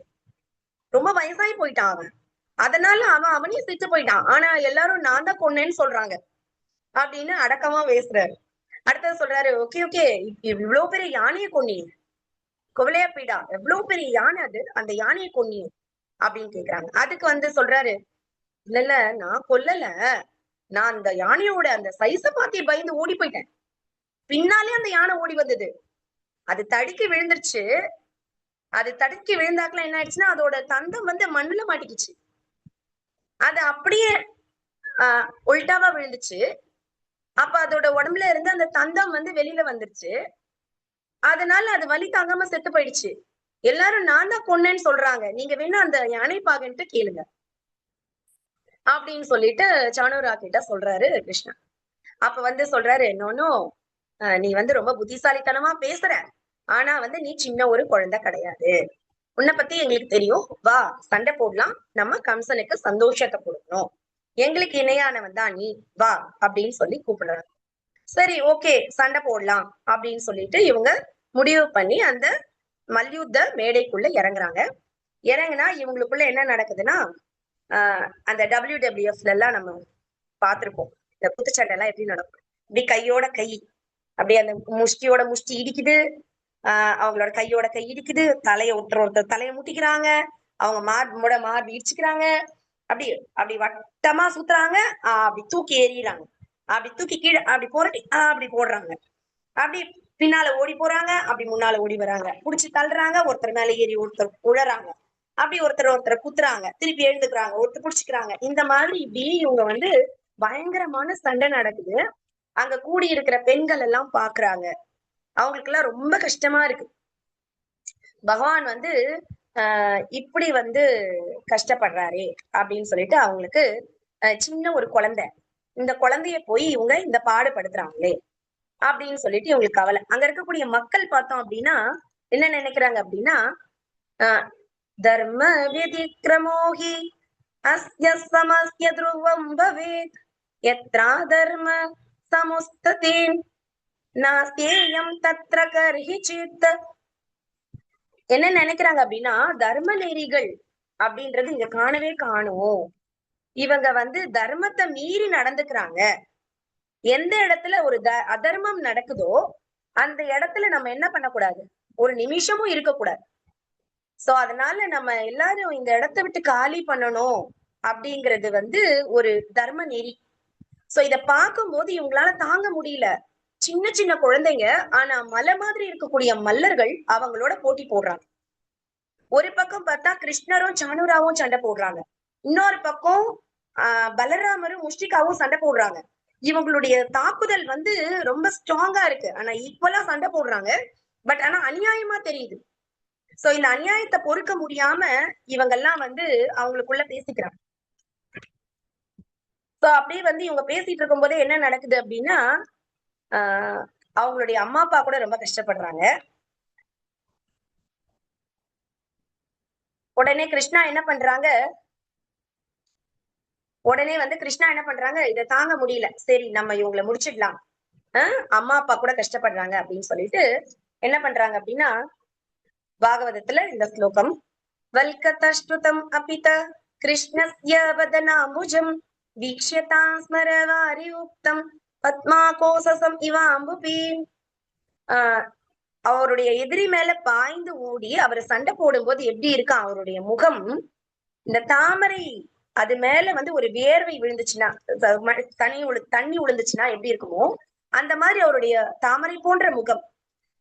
ரொம்ப வயசாகி போயிட்டான் அவன், அதனால அவனே செத்து போயிட்டான், ஆனா எல்லாரும் நான் தான் கொன்னேன்னு சொல்றாங்க அப்படின்னு அடக்கமா பேசுறாரு. அடுத்தது சொல்றாரு, ஓகே ஓகே, இவ்வளவு பெரிய யானையை கொன்னீங்க, குவலையா பீடா, எவ்வளவு பெரிய யானை அது, அந்த யானையை கொன்னீங்க அப்படின்னு கேக்குறாங்க. அதுக்கு வந்து சொல்றாரு, இல்ல இல்ல நான் கொல்லல, நான் அந்த யானையோட அந்த சைஸ பாத்தி பயந்து ஓடி போயிட்டேன், பின்னாலே அந்த யானை ஓடி வந்தது, அது தடுக்கி விழுந்துருச்சு, அது தடுக்கி விழுந்தாக்குல என்ன ஆயிடுச்சுன்னா அதோட தந்தம் வந்து மண்ணுல மாட்டிக்கிச்சு, அது அப்படியே உல்டாவா விழுந்துச்சு, அப்ப அதோட உடம்புல இருந்து அந்த தந்தம் வந்து வெளியில வந்துருச்சு, அதனால அது வலி தாங்காம செத்து போயிடுச்சு, எல்லாரும் நான் தான் கொன்னேன்னு சொல்றாங்க, நீங்க வேணா அந்த யானை பாகன்ட்டு கேளுங்க அப்படின்னு சொல்லிட்டு சானுரா கிட்ட சொல்றாரு கிருஷ்ணா. அப்ப வந்து சொல்றாரு, நோனோ நீ வந்து ரொம்ப புத்திசாலித்தனமா பேசுற, ஆனா வந்து நீ சின்ன ஒரு குழந்தை கிடையாது, உன்னை பத்தி எங்களுக்கு தெரியும், வா சண்டை போடலாம், நம்ம கம்சனுக்கு சந்தோஷத்தை கொடுக்கணும், எங்களுக்கு இணையானவன் தான் நீ, வா அப்படின்னு சொல்லி கூப்பிடுறாங்க. சரி ஓகே சண்டை போடலாம் அப்படின்னு சொல்லிட்டு இவங்க முடிவு பண்ணி அந்த மல்யுத்த மேடைக்குள்ள இறங்குறாங்க. இறங்குனா இவங்களுக்குள்ள என்ன நடக்குதுன்னா, அந்த WWFல எல்லாம் நம்ம பார்த்திருப்போம், இந்த குத்துச்சண்டை எல்லாம் எப்படி நடக்கும், இப்படி கையோட கை, அப்படியே அந்த முஷ்டியோட முஷ்டி இடிக்குது, அவங்களோட கையோட கை இடிக்குது, ஒருத்தர் தலையை முட்டிக்கிறாங்க, அவங்க மார்பு இடிச்சுக்கிறாங்க, அப்படி அப்படி வட்டமா சுத்துறாங்க, அப்படி தூக்கி எறிகிறாங்க, அப்படி தூக்கி கீழே அப்படி போராட்டி அப்படி போடுறாங்க, அப்படி பின்னால ஓடி போறாங்க, அப்படி முன்னால ஓடி வராங்க, புடிச்சு தள்ளுறாங்க, ஒருத்தர் மேல ஏறி ஒருத்தர் உழறாங்க, அப்படி ஒருத்தர் குத்துறாங்க, திருப்பி எழுந்துக்கிறாங்க, ஒருத்தர் புடிச்சுக்கிறாங்க, இந்த மாதிரி இப்படி இவங்க வந்து பயங்கரமான சண்டை நடக்குது. அங்க கூடி இருக்கிற பெண்கள் எல்லாம் பாக்குறாங்க, அவங்களுக்கு எல்லாம் ரொம்ப கஷ்டமா இருக்கு, பகவான் வந்து இப்படி வந்து கஷ்டப்படுறாரே அப்படின்னு சொல்லிட்டு அவங்களுக்கு சின்ன ஒரு குழந்தை, இந்த குழந்தைய போய் இவங்க இந்த பாடுபடுத்துறாங்களே அப்படின்னு சொல்லிட்டு இவங்களுக்கு கவலை. அங்க இருக்கக்கூடிய மக்கள் பார்த்தோம் அப்படின்னா என்ன நினைக்கிறாங்க அப்படின்னா, தர்ம விதிக்ரமோஹி அஸ்ய சமஸ்ய த்ருவம் பவேத் யத்ரா தர்ம சமுஸ்ததேன் நாஸ்தேயம் தத்ர கர்ஹிசித். என்ன நினைக்கிறாங்க அப்படின்னா, தர்ம நெறிகள் அப்படின்றது இங்க காணவே காணும், இவங்க வந்து தர்மத்தை மீறி நடந்துக்கிறாங்க, எந்த இடத்துல ஒரு அதர்மம் நடக்குதோ அந்த இடத்துல நம்ம என்ன பண்ணக்கூடாது, ஒரு நிமிஷமும் இருக்கக்கூடாது, சோ அதனால நம்ம எல்லாரும் இந்த இடத்தை விட்டு காலி பண்ணணும் அப்படிங்கிறது வந்து ஒரு தர்ம நெறி. சோ இத பார்க்கும்போது இவங்களால தாங்க முடியல, சின்ன சின்ன குழந்தைங்க, ஆனா மலை மாதிரி இருக்கக்கூடிய மல்லர்கள் அவங்களோட போட்டி போடுறாங்க. ஒரு பக்கம் பார்த்தா கிருஷ்ணரும் சானுராவும் சண்டை போடுறாங்க, இன்னொரு பக்கம் பலராமரும் முஷ்டிகாவும் சண்டை போடுறாங்க. இவங்களுடைய தாக்குதல் வந்து ரொம்ப ஸ்ட்ராங்கா இருக்கு. ஆனா ஈக்குவலா சண்டை போடுறாங்க. பட் ஆனா அநியாயமா தெரியுது. சோ இந்த அநியாயத்தை பொறுக்க முடியாம இவங்கெல்லாம் வந்து அவங்களுக்குள்ள பேசிக்கிறாங்க. சோ அப்படியே வந்து இவங்க பேசிட்டு இருக்கும் போதே என்ன நடக்குது அப்படின்னா, ஆஹ் அவங்களுடைய அம்மா அப்பா கூட ரொம்ப கஷ்டப்படுறாங்க. உடனே கிருஷ்ணா என்ன பண்றாங்க, இதை தாங்க முடியல, சரி நம்ம இவங்களை முடிச்சிடலாம், அம்மா அப்பா கூட கஷ்டப்படுறாங்க அப்படின்னு சொல்லிட்டு என்ன பண்றாங்க அப்படின்னா, பாகவதத்துல இந்த ஸ்லோகம், வல்கதஷ்டுதம் அபித கிருஷ்ணஸ்ய வதனாம்புஜம் வீக்ஷ்யதா ஸ்மரவாரி உக்தம் பத்மாகோசம் இவாம்புபி. அவருடைய எதிரி மேல பாய்ந்து ஓடி அவர் சண்டை போடும்போது எப்படி இருக்கா அவருடைய முகம், இந்த தாமரை அது மேல வந்து ஒரு வேர்வை விழுந்துச்சுன்னா, தண்ணி விழுந்துச்சுன்னா எப்படி இருக்குமோ அந்த மாதிரி அவருடைய தாமரை போன்ற முகம்,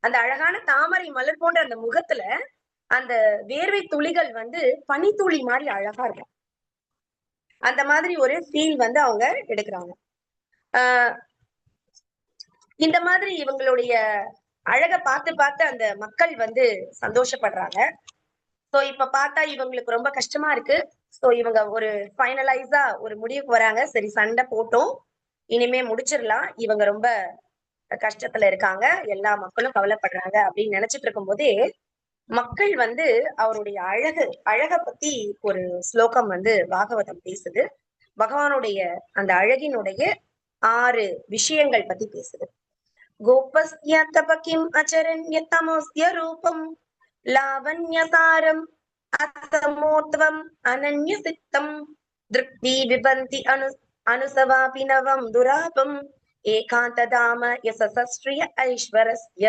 அந்த அழகான தாமரை மலர் போன்ற அந்த முகத்துல அந்த வேர்வை துளிகள் வந்து பனித்துளி மாதிரி அழகா இருக்கும். அந்த மாதிரி ஒரு ஃபீல் வந்து அவங்க எடுக்கிறாங்க. இந்த மாதிரி இவங்களுடைய அழக பார்த்து பார்த்து அந்த மக்கள் வந்து சந்தோஷப்படுறாங்க. சோ இப்ப பார்த்தா இவங்களுக்கு ரொம்ப கஷ்டமா இருக்கு. சோ இவங்க ஒரு ஃபைனலைஸா ஒரு முடிவுக்கு வராங்க, சரி சண்டை போட்டோம், இனிமே முடிச்சிடலாம், இவங்க ரொம்ப கஷ்டத்துல இருக்காங்க, எல்லா மக்களும் கவலைப்படுறாங்க அப்படின்னு நினைச்சிட்டு இருக்கும் போதே மக்கள் வந்து அவருடைய அழக பத்தி ஒரு ஸ்லோகம் வந்து பாகவதம் பேசுது. பகவானுடைய அந்த அழகினுடைய 6 விஷயங்கள் பத்தி பேசுது. கோபஸ்ய தபகிம் அச்சரண்ய தமோஸ்ய ரூபம் லாவண்யசாரம் அசமோத்வம் அனன்ய சித்தம் திருப்தி விபந்தி அனுசவாபி நவம் துராபம் ஏகாந்ததாம யசஸ்ரீய ஐஸ்வரஸ்ய.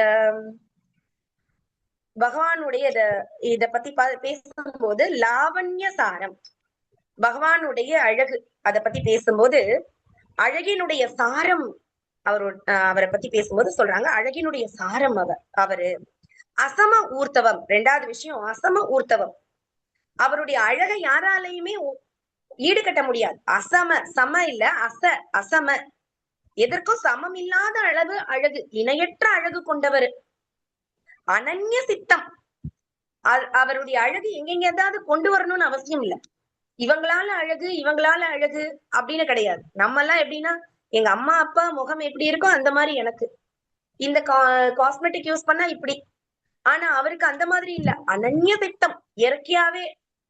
பகவானுடைய இத பத்தி பேசும்போது லாவண்ய சாரம், பகவானுடைய அழகு அதை பத்தி பேசும்போது அழகினுடைய சாரம் அவரை பத்தி பேசும்போது சொல்றாங்க, அழகினுடைய சாரம் அவரு அசம ஊர்த்தவம். 2வது விஷயம் அசம ஊர்த்தவம், அவருடைய அழகை யாராலையுமே ஈடுகட்ட முடியாது. சம இல்ல அசம, எதற்கும் சமம் இல்லாத அளவு அழகு, இணையற்ற அழகு கொண்டவர். அனன்ய சித்தம், அவருடைய அழகு எங்கெங்க ஏதாவது கொண்டு வரணும்னு அவசியம் இல்லை. இவங்களால அழகு அப்படின்னு கிடையாது. நம்ம எல்லாம் எப்படின்னா, எங்க அம்மா அப்பா முகம் எப்படி இருக்கோ அந்த மாதிரி எனக்கு, இந்த காஸ்மெட்டிக் யூஸ் பண்ணா இப்படி. ஆனா அவருக்கு அந்த மாதிரி இல்ல, அனன்ய சித்தம், இயற்கையாவே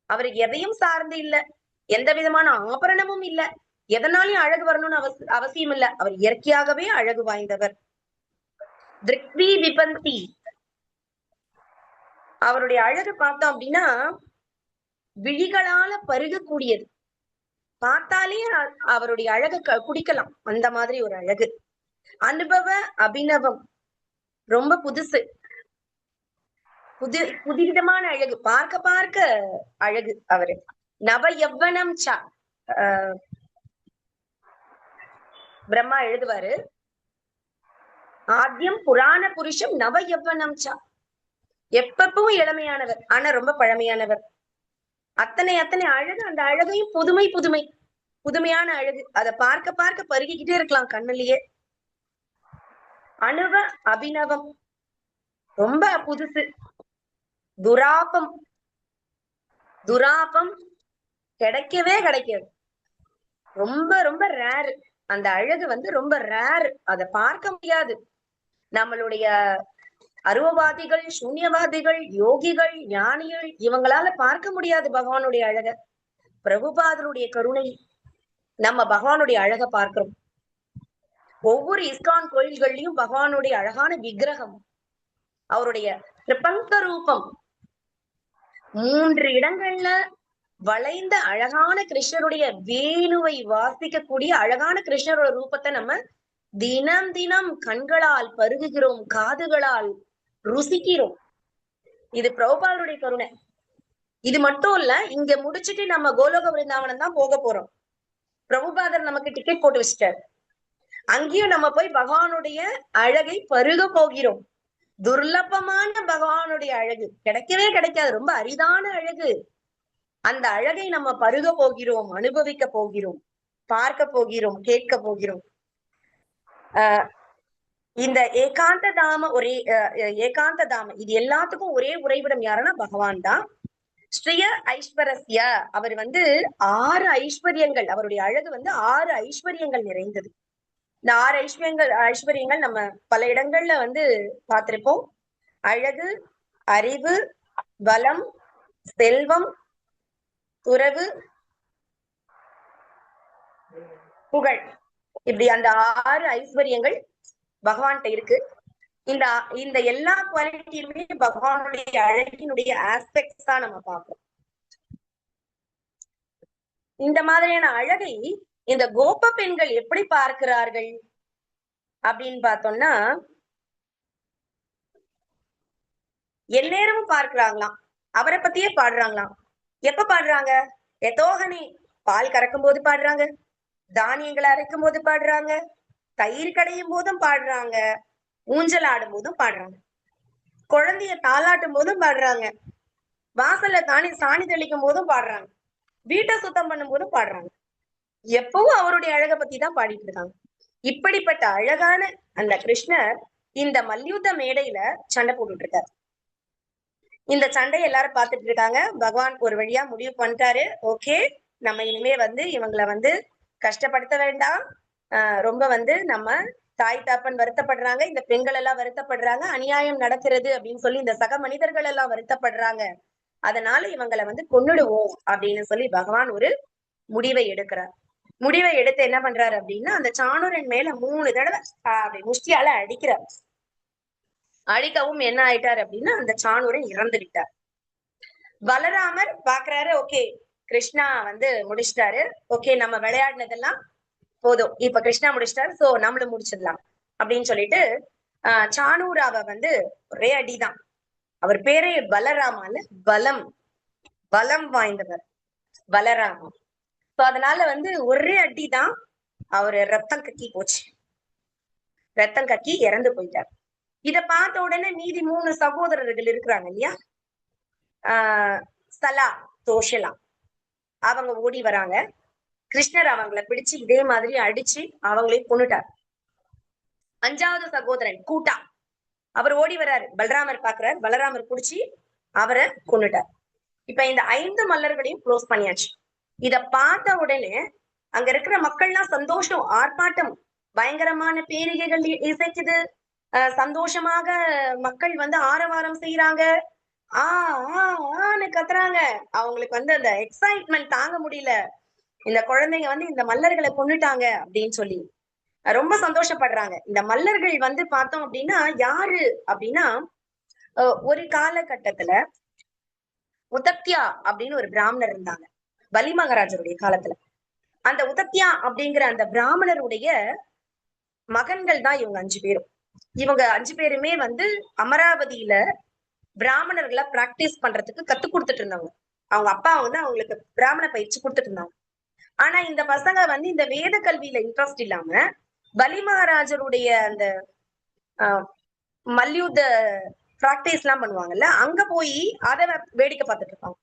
அவருக்கு எதையும் சார்ந்து இல்ல, எந்த விதமான ஆபரணமும் இல்ல, எதனாலையும் அழகு வரணும்னு அவசியம் இல்ல, அவர் இயற்கையாகவே அழகு வாய்ந்தவர். திருக்வி விபந்தி, அவருடைய அழகு பார்த்தோம் அப்படின்னா விழிகளால பருகக்கூடியது, பார்த்தாலே அவருடைய அழகு குடிக்கலாம், அந்த மாதிரி ஒரு அழகு. அனுபவ அபிநவம், ரொம்ப புதுசு, புதுவிதமான அழகு, பார்க்க அழகு அவரு. நவ யவ்வனம் ச, பிரம்மா எழுதுவாரு, ஆத்யம் புராண புருஷம் நவ யவ்வனம் ச, எப்பவும் இளமையானவர் ஆனா ரொம்ப பழமையானவர். அத்தனை அழகு, அந்த அழகையும் புதுமையான அழகு, அதை பார்க்க பருகிக்கிட்டே இருக்கலாம் கண்ணுலயே. அணுவ அபிநவம், ரொம்ப புதுசு. துராபம் கிடைக்கவே கிடைக்காது, ரொம்ப ரேர், அந்த அழகு வந்து ரொம்ப ரேர், அதை பார்க்க முடியாது. நம்மளுடைய அருவவாதிகள், சூன்யவாதிகள், யோகிகள், ஞானிகள், இவங்களால பார்க்க முடியாது பகவானுடைய அழக. பிரபுபாதருடைய கருணை, நம்ம பகவானுடைய அழக பார்க்கிறோம். ஒவ்வொரு இஸ்கான் கோயில்கள்லயும் பகவானுடைய அழகான விக்கிரகம், அவருடைய பிரபஞ்ச ரூபம், 3 இடங்கள்ல வளைந்த அழகான கிருஷ்ணருடைய வேணுவை வாசிக்கக்கூடிய அழகான கிருஷ்ணரோட ரூபத்தை நம்ம தினம் கண்களால் பருகுகிறோம், காதுகளால் ருசிக்கிறோம். இது பிரபுபாதருடைய கருணை. இது மட்டும் இல்ல, இங்க முடிச்சுட்டு நம்ம கோலோக விருந்தாவனம் தான் போக போறோம். பிரபுபாதர் நமக்கு டிக்கெட் போட்டு வச்சிட்டாரு, அங்கேயும் நம்ம போய் பகவானுடைய அழகை பருக போகிறோம். துர்லபமான பகவானுடைய அழகு கிடைக்கவே கிடைக்காது, ரொம்ப அரிதான அழகு. அந்த அழகை நம்ம பருக போகிறோம், அனுபவிக்க போகிறோம், பார்க்க போகிறோம், கேட்க போகிறோம். ஆஹ் இந்த ஏகாந்த தாம ஏகாந்த தாம இது எல்லாத்துக்கும் ஒரே உறைவிடம் யாருன்னா பகவான் தான். ஸ்ரீய ஐஸ்வரஸ்ய அவர் வந்து 6 ஐஸ்வர்யங்கள், அவருடைய அழகு வந்து 6 ஐஸ்வர்யங்கள் நிறைந்தது. இந்த 6 ஐஸ்வர்யங்கள் நம்ம பல இடங்கள்ல வந்து பார்த்திருப்போம். அழகு, அறிவு, பலம், செல்வம், துறவு, புகழ், இப்படி அந்த 6 ஐஸ்வர்யங்கள் பகவான்கிட்ட இருக்கு. இந்த இந்த எல்லா குவாலிட்டியுமே பகவானுடைய அழகினுடைய ஆஸ்பெக்ட்ஸ் தான் நம்ம பார்க்கிறோம். இந்த மாதிரியான அழகை இந்த கோப பெண்கள் எப்படி பார்க்கிறார்கள் அப்படின்னு பார்த்தோம்னா, எந்நேரமும் பார்க்கிறாங்களாம், அவரை பத்தியே பாடுறாங்களாம். எப்ப பாடுறாங்க? எதோகனி பால் கறக்கும் போது பாடுறாங்க, தானியங்களை அரைக்கும் போது பாடுறாங்க, தயிர் கடையும் போதும் பாடுறாங்க, ஊஞ்சல் ஆடும் போதும் பாடுறாங்க, குழந்தைய தாளாட்டும் போதும் பாடுறாங்க, வாசல்ல சாணி தெளிக்கும் போதும் பாடுறாங்க, வீட்டை சுத்தம் பண்ணும் போதும் பாடுறாங்க. எப்பவும் அவருடைய அழகை பத்தி தான் பாடிட்டு இருக்காங்க. இப்படிப்பட்ட அழகான அந்த கிருஷ்ணர் இந்த மல்யுத்த மேடையில சண்டை போட்டுட்டு இருக்காரு. இந்த சண்டையை எல்லாரும் பார்த்துட்டு இருக்காங்க. பகவான் ஒரு வழியா முடிவு பண்ணிட்டாரு, ஓகே நம்ம இனிமே வந்து இவங்களை வந்து கஷ்டப்படுத்த வேண்டாம், ரொம்ப வந்து நம்ம தாய் தாப்பன் வருத்தப்படுறாங்க, இந்த பெண்கள் எல்லாம் வருத்தப்படுறாங்க, அநியாயம் நடக்கிறது அப்படின்னு சொல்லி இந்த சக மனிதர்கள் எல்லாம் வருத்தப்படுறாங்க, அதனால இவங்களை வந்து கொன்னுடுவோம் அப்படின்னு சொல்லி பகவான் ஒரு முடிவை எடுக்கிறார். முடிவை எடுத்து என்ன பண்றாரு அப்படின்னா, அந்த சாணூரன் மேல 3 தடவை அப்படி முஷ்டியால அடிக்கிறார். அடிக்கவும் என்ன ஆயிட்டாரு அப்படின்னா, அந்த சாணூரன் இறந்து விட்டார். பலராமர் பாக்குறாரு, ஓகே கிருஷ்ணா வந்து முடிச்சிட்டாரு, ஓகே நம்ம விளையாடினதெல்லாம் போதும், இப்ப கிருஷ்ணா முடிச்சிட்டாரு, சோ நம்மளும் முடிச்சிடலாம் அப்படின்னு சொல்லிட்டு சாணூராவை வந்து ஒரே அடிதான். அவர் பேரே பலராமால பலம், பலம் வாய்ந்தவர் பலராமன். சோ அதனால வந்து ஒரே அடிதான் அவரு ரத்தம் கக்கி போச்சு, ரத்தம் கக்கி இறந்து போயிட்டார். இத பார்த்த உடனே மீதி 3 சகோதரர்கள் இருக்கிறாங்க இல்லையா, சலா, தோஷலா, அவங்க ஓடி வராங்க. கிருஷ்ணர் அவங்களை பிடிச்சு இதே மாதிரி அடிச்சு அவங்களையும் கொன்னுட்டார். 5வது சகோதரன் கூட்டா, அவர் ஓடி வராரு, பலராமர் பாக்குறாரு, பலராமர் பிடிச்சி அவரை கொன்னுட்டார். இப்ப இந்த 5 மல்லர்களையும் க்ளோஸ் பண்ணியாச்சு. இத பார்த்த உடனே அங்க இருக்கிற மக்கள்லாம் சந்தோஷம், ஆர்ப்பாட்டம், பயங்கரமான பேரிகைகள் இசைக்குது, சந்தோஷமாக மக்கள் வந்து ஆரவாரம் செய்யறாங்க, ஆன்னு கத்துறாங்க. அவங்களுக்கு வந்து அந்த எக்ஸைட்மெண்ட் தாங்க முடியல, இந்த குழந்தைங்க வந்து இந்த மல்லர்களை கொன்னுட்டாங்க அப்படின்னு சொல்லி ரொம்ப சந்தோஷப்படுறாங்க. இந்த மல்லர்கள் வந்து பார்த்தோம் அப்படின்னா யாரு அப்படின்னா, ஒரு காலகட்டத்துல உதத்யா அப்படின்னு ஒரு பிராமணர் இருந்தாங்க, பலி மகாராஜருடைய காலத்துல. அந்த உதத்யா அப்படிங்கிற அந்த பிராமணருடைய மகன்கள் தான் இவங்க 5 பேரும். இவங்க 5 பேருமே வந்து அமராவதியில பிராமணர்களை பிராக்டிஸ் பண்றதுக்கு கத்து கொடுத்துட்டு இருந்தாங்க. அவங்க அப்பா வந்து அவங்களுக்கு பிராமண பயிற்சி கொடுத்துட்டு இருந்தாங்க. ஆனா இந்த பசங்க வந்து இந்த வேத கல்வியில இன்ட்ரெஸ்ட் இல்லாம பலி மகாராஜருடைய அந்த மல்யுத்த பிராக்டிஸ் எல்லாம் பண்ணுவாங்கல்ல, அங்க போய் அதை வேடிக்கை பார்த்துட்டு இருப்பாங்க.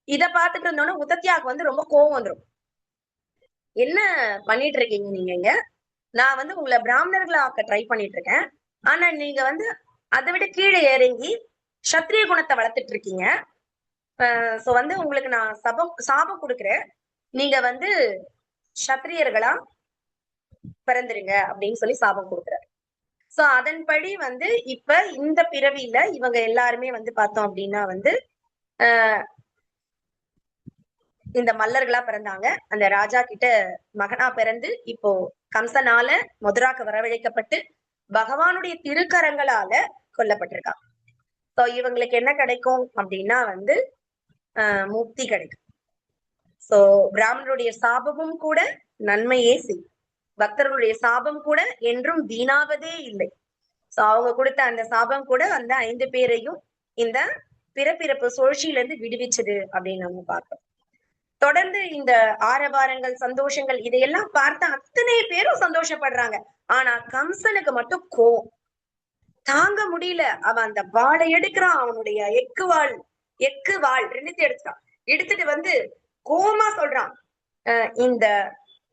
இத பார்த்துட்டு இருந்தோன்னா உதத்யாவுக்கு வந்து ரொம்ப கோவம் வந்துடும். என்ன பண்ணிட்டு இருக்கீங்க நீங்க இங்க, நான் வந்து உங்களை பிராமணர்களை ஆக்க ட்ரை பண்ணிட்டு இருக்கேன், ஆனா நீங்க வந்து அதை விட கீழே இறங்கி சத்திரிய குணத்தை வளர்த்துட்டு இருக்கீங்க. சோ வந்து உங்களுக்கு நான் சாபம் கொடுக்குறேன், நீங்க வந்து சத்திரியர்களா பிறந்துருங்க அப்படின்னு சொல்லி சாபம் கொடுக்குறாரு. சோ அதன்படி வந்து இப்ப இந்த பிறவியில இவங்க எல்லாருமே வந்து பார்த்தோம் அப்படின்னா வந்து இந்த மல்லர்களா பிறந்தாங்க. அந்த ராஜா கிட்ட மகனா பிறந்து இப்போ கம்சனால மதுராக்கு வரவழைக்கப்பட்டு பகவானுடைய திருக்கரங்களால கொல்லப்பட்டிருக்காங்க. சோ இவங்களுக்கு என்ன கிடைக்கும் அப்படின்னா வந்து முக்தி கிடைக்கும். சோ பிராமணருடைய சாபமும் கூட நன்மையே செய்யும், பக்தர்களுடைய சாபம் கூட என்றும் வீணாவதே இல்லை. சோ அவங்க கொடுத்த அந்த சாபம் கூட அந்த 5 பேரையும் இந்த பிறப்பிறப்பு சுழற்சியில இருந்து விடுவிச்சது அப்படின்னு நம்ம பார்க்கிறோம். தொடர்ந்து இந்த ஆரவாரங்கள், சந்தோஷங்கள் இதையெல்லாம் பார்த்து அத்தனை பேரும் சந்தோஷப்படுறாங்க. ஆனா கம்சனுக்கு மட்டும் கோவம் தாங்க முடியல. அவன் அந்த வாளை எடுக்கிறான், அவனுடைய எக்கு வாள் 2 எடுத்துட்டான். எடுத்துட்டு வந்து கோவமா சொல்றான், இந்த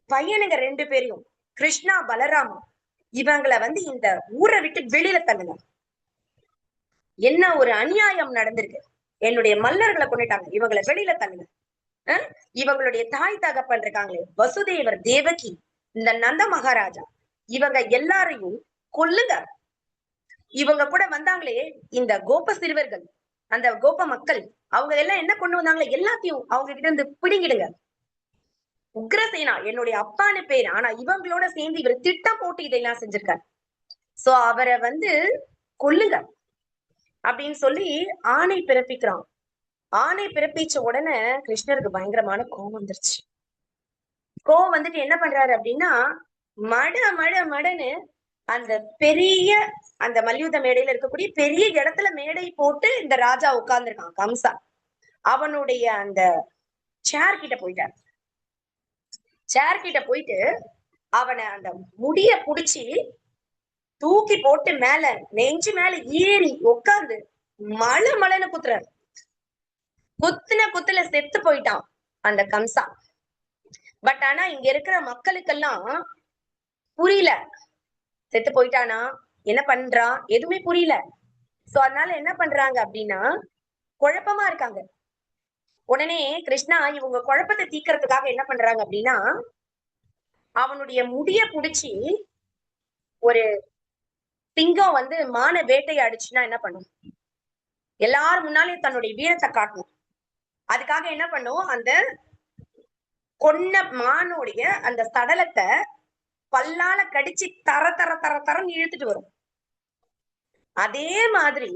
பையனுங்க 2 பேரையும், கிருஷ்ணா பலராமா, இவங்கள வந்து இந்த ஊரை விட்டு வெளியில தள்ளுங்க. என்ன ஒரு அநியாயம் நடந்திருக்கு, என்னுடைய மல்லர்களை கொண்டுட்டாங்க, இவங்களை வெளியில தள்ளுங்க. இவங்களுடைய தாய் தகப்பன் இருக்காங்களே, வசுதேவர், தேவகி, இந்த நந்த மகாராஜா, இவங்க எல்லாரையும் கொல்லுங்க. இவங்க கூட வந்தாங்களே இந்த கோப சிறுவர்கள், அந்த கோப மக்கள், அவங்க எல்லாம் என்ன கொண்டு வந்தாங்களே எல்லாத்தையும் அவங்க கிட்ட இருந்து பிடிங்கிடுங்க. உக்ரசேனா என்னுடைய அப்பான்னு பேரு, ஆனா இவங்களோட சேர்ந்து இவர் திட்டம் போட்டு இதெல்லாம் செஞ்சிருக்காரு. சோ அவரை வந்து கொல்லுங்க அப்படின்னு சொல்லி ஆணை பிறப்பிக்கிறான். ஆணை பிறப்பிச்ச உடனே கிருஷ்ணருக்கு பயங்கரமான கோபம் வந்துருச்சு. கோவம் வந்துட்டு என்ன பண்றாரு அப்படின்னா, மடன்னு அந்த பெரிய அந்த மல்யுத்த மேடையில இருக்கக்கூடிய பெரிய இடத்துல மேடை போட்டு இந்த ராஜா உட்கார்ந்துருக்கான் கம்சா. அவனுடைய அந்த சேர் கிட்ட போயிட்டார். சேர் கிட்ட போயிட்டு அவனை அந்த முடிய புடிச்சு தூக்கி போட்டு மேல நெஞ்சு மேல ஏறி உட்கார்ந்து மழன்னு குத்துறாரு. குத்துன குத்துல செத்து போயிட்டான் அந்த கம்சா. பட் ஆனா இங்க இருக்கிற மக்களுக்கெல்லாம் புரியல, செத்து போயிட்டானா, என்ன பண்றான், எதுவுமே புரியல. சோ அதனால என்ன பண்றாங்க அப்படின்னா, குழப்பமா இருக்காங்க. உடனே கிருஷ்ணா இவங்க குழப்பத்தை தீக்கிறதுக்காக என்ன பண்றாங்க அப்படின்னா, அவனுடைய முடிய புடிச்சு, ஒரு சிங்கம் வந்து மான வேட்டையாடுச்சுன்னா என்ன பண்ணும், எல்லாரும் முன்னாலேயும் தன்னுடைய வீரத்தை காட்டணும். அதுக்காக என்ன பண்ணும், அந்த கொன்ன மானுடைய அந்த சடலத்தை பல்லால கடிச்சு தர தர தர தரன்னு இழுத்துட்டு வரும். அதே மாதிரி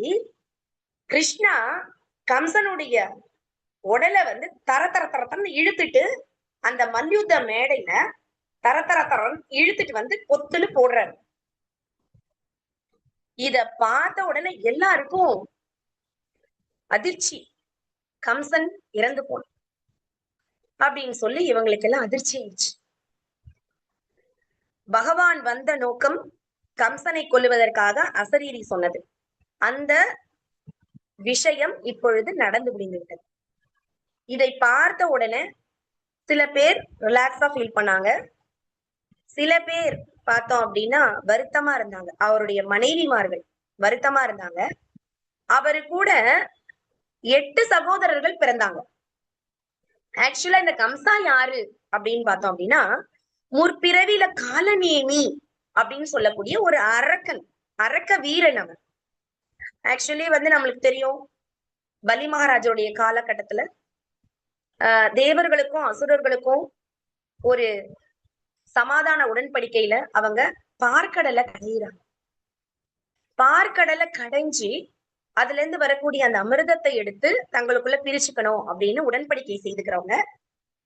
கிருஷ்ணா கம்சனுடைய உடலை வந்து தர தர தர தரன்னு இழுத்துட்டு அந்த மல்யுத்த மேடையில தர தர தரன்னு இழுத்துட்டு வந்து பொத்துன்னு போடுறாரு. இத பார்த்த உடனே எல்லாருக்கும் அதிர்ச்சி, கம்சன் இறந்து போன அப்படின்னு சொல்லி இவங்களுக்கு எல்லாம் அதிர்ச்சி ஆயிடுச்சு. பகவான் வந்த நோக்கம் கம்சனை கொல்லுவதற்காக அசரீரி சொன்னது. அந்த விஷயம் இப்பொழுது நடந்து முடிந்துவிட்டது. இதை பார்த்த உடனே சில பேர் ரிலாக்ஸா ஃபீல் பண்ணாங்க, சில பேர் பார்த்தோம் அப்படின்னா வருத்தமா இருந்தாங்க. அவருடைய மனைவிமார்கள் வருத்தமா இருந்தாங்க. அவரு கூட 8 சகோதரர்கள் பிறந்தாங்க. ஆக்சுவலா இந்த கம்சா யாரு அப்படின்னு பார்த்தோம் அப்படின்னா, முற்பிறவில காலநேமி அப்படின்னு சொல்லக்கூடிய ஒரு அரக்க வீரன் அவன். ஆக்சுவலி வந்து நம்மளுக்கு தெரியும், பலி மகாராஜோடைய காலகட்டத்துல தேவர்களுக்கும் அசுரர்களுக்கும் ஒரு சமாதான உடன்படிக்கையில அவங்க பார்க்கடலை கடையிறாங்க. பார்க்கடலை கடைஞ்சி அதுல இருந்து வரக்கூடிய அந்த அமிர்தத்தை எடுத்து தங்களுக்குள்ள பிரிச்சுக்கணும் அப்படின்னு உடன்படிக்கை செய்துக்கிறவங்க.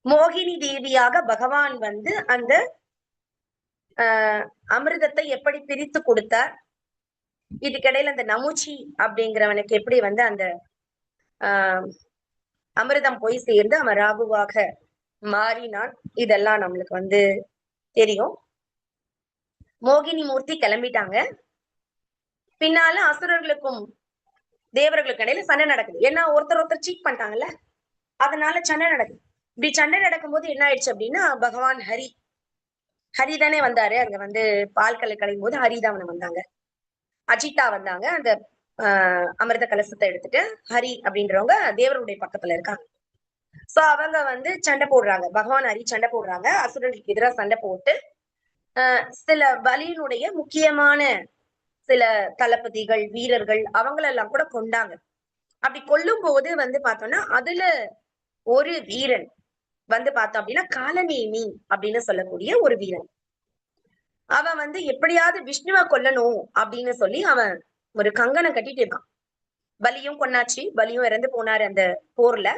மோகினி தேவியாக பகவான் வந்து அந்த அமிர்தத்தை எப்படி பிரித்து கொடுத்தார், இதுக்கிடையில அந்த நமுச்சி அப்படிங்கிறவனுக்கு எப்படி வந்து அந்த அமிர்தம் போய் சேர்ந்து அவன் ராகுவாக மாறினான், இதெல்லாம் நம்மளுக்கு வந்து தெரியும். மோகினி மூர்த்தி கிளம்பிட்டாங்க. பின்னால அசுரர்களுக்கும் தேவர்களுக்கு இடையில சண்டை நடக்குது. ஏன்னா ஒருத்தர் சீட் பண்ணிட்டாங்கல்ல, அதனால சண்டை நடக்குது. இப்படி சண்டை நடக்கும்போது என்ன ஆயிடுச்சு அப்படின்னா, பகவான் ஹரி தானே வந்தாரு. அங்க வந்து பால்களை கலையும் போது ஹரிதான் வந்தாங்க, அஜிதா வந்தாங்க. அந்த அமிர்த கலசத்தை எடுத்துட்டு ஹரி அப்படின்றவங்க தேவருடைய பக்கத்துல இருக்காங்க. சோ அவங்க வந்து சண்டை போடுறாங்க, பகவான் ஹரி சண்டை போடுறாங்க. அசுரர்களுக்கு எதிராக சண்டை போட்டு சில பலியினுடைய முக்கியமான சில தளபதிகள் வீரர்கள் அவங்களெல்லாம் கூட கொண்டாங்க. அப்படி கொல்லும் போது வந்து பார்த்தோம்னா அதுல ஒரு வீரன் வந்து பார்த்தோம் அப்படின்னா காலநேமி அப்படின்னு சொல்லக்கூடிய ஒரு வீரன். அவன் வந்து எப்படியாவது விஷ்ணுவை கொல்லணும் அப்படின்னு சொல்லி அவன் ஒரு கங்கணம் கட்டிட்டு இருக்கான். பலியும் கொன்னாச்சு, பலியும் இறந்து போனாரு அந்த போர்ல.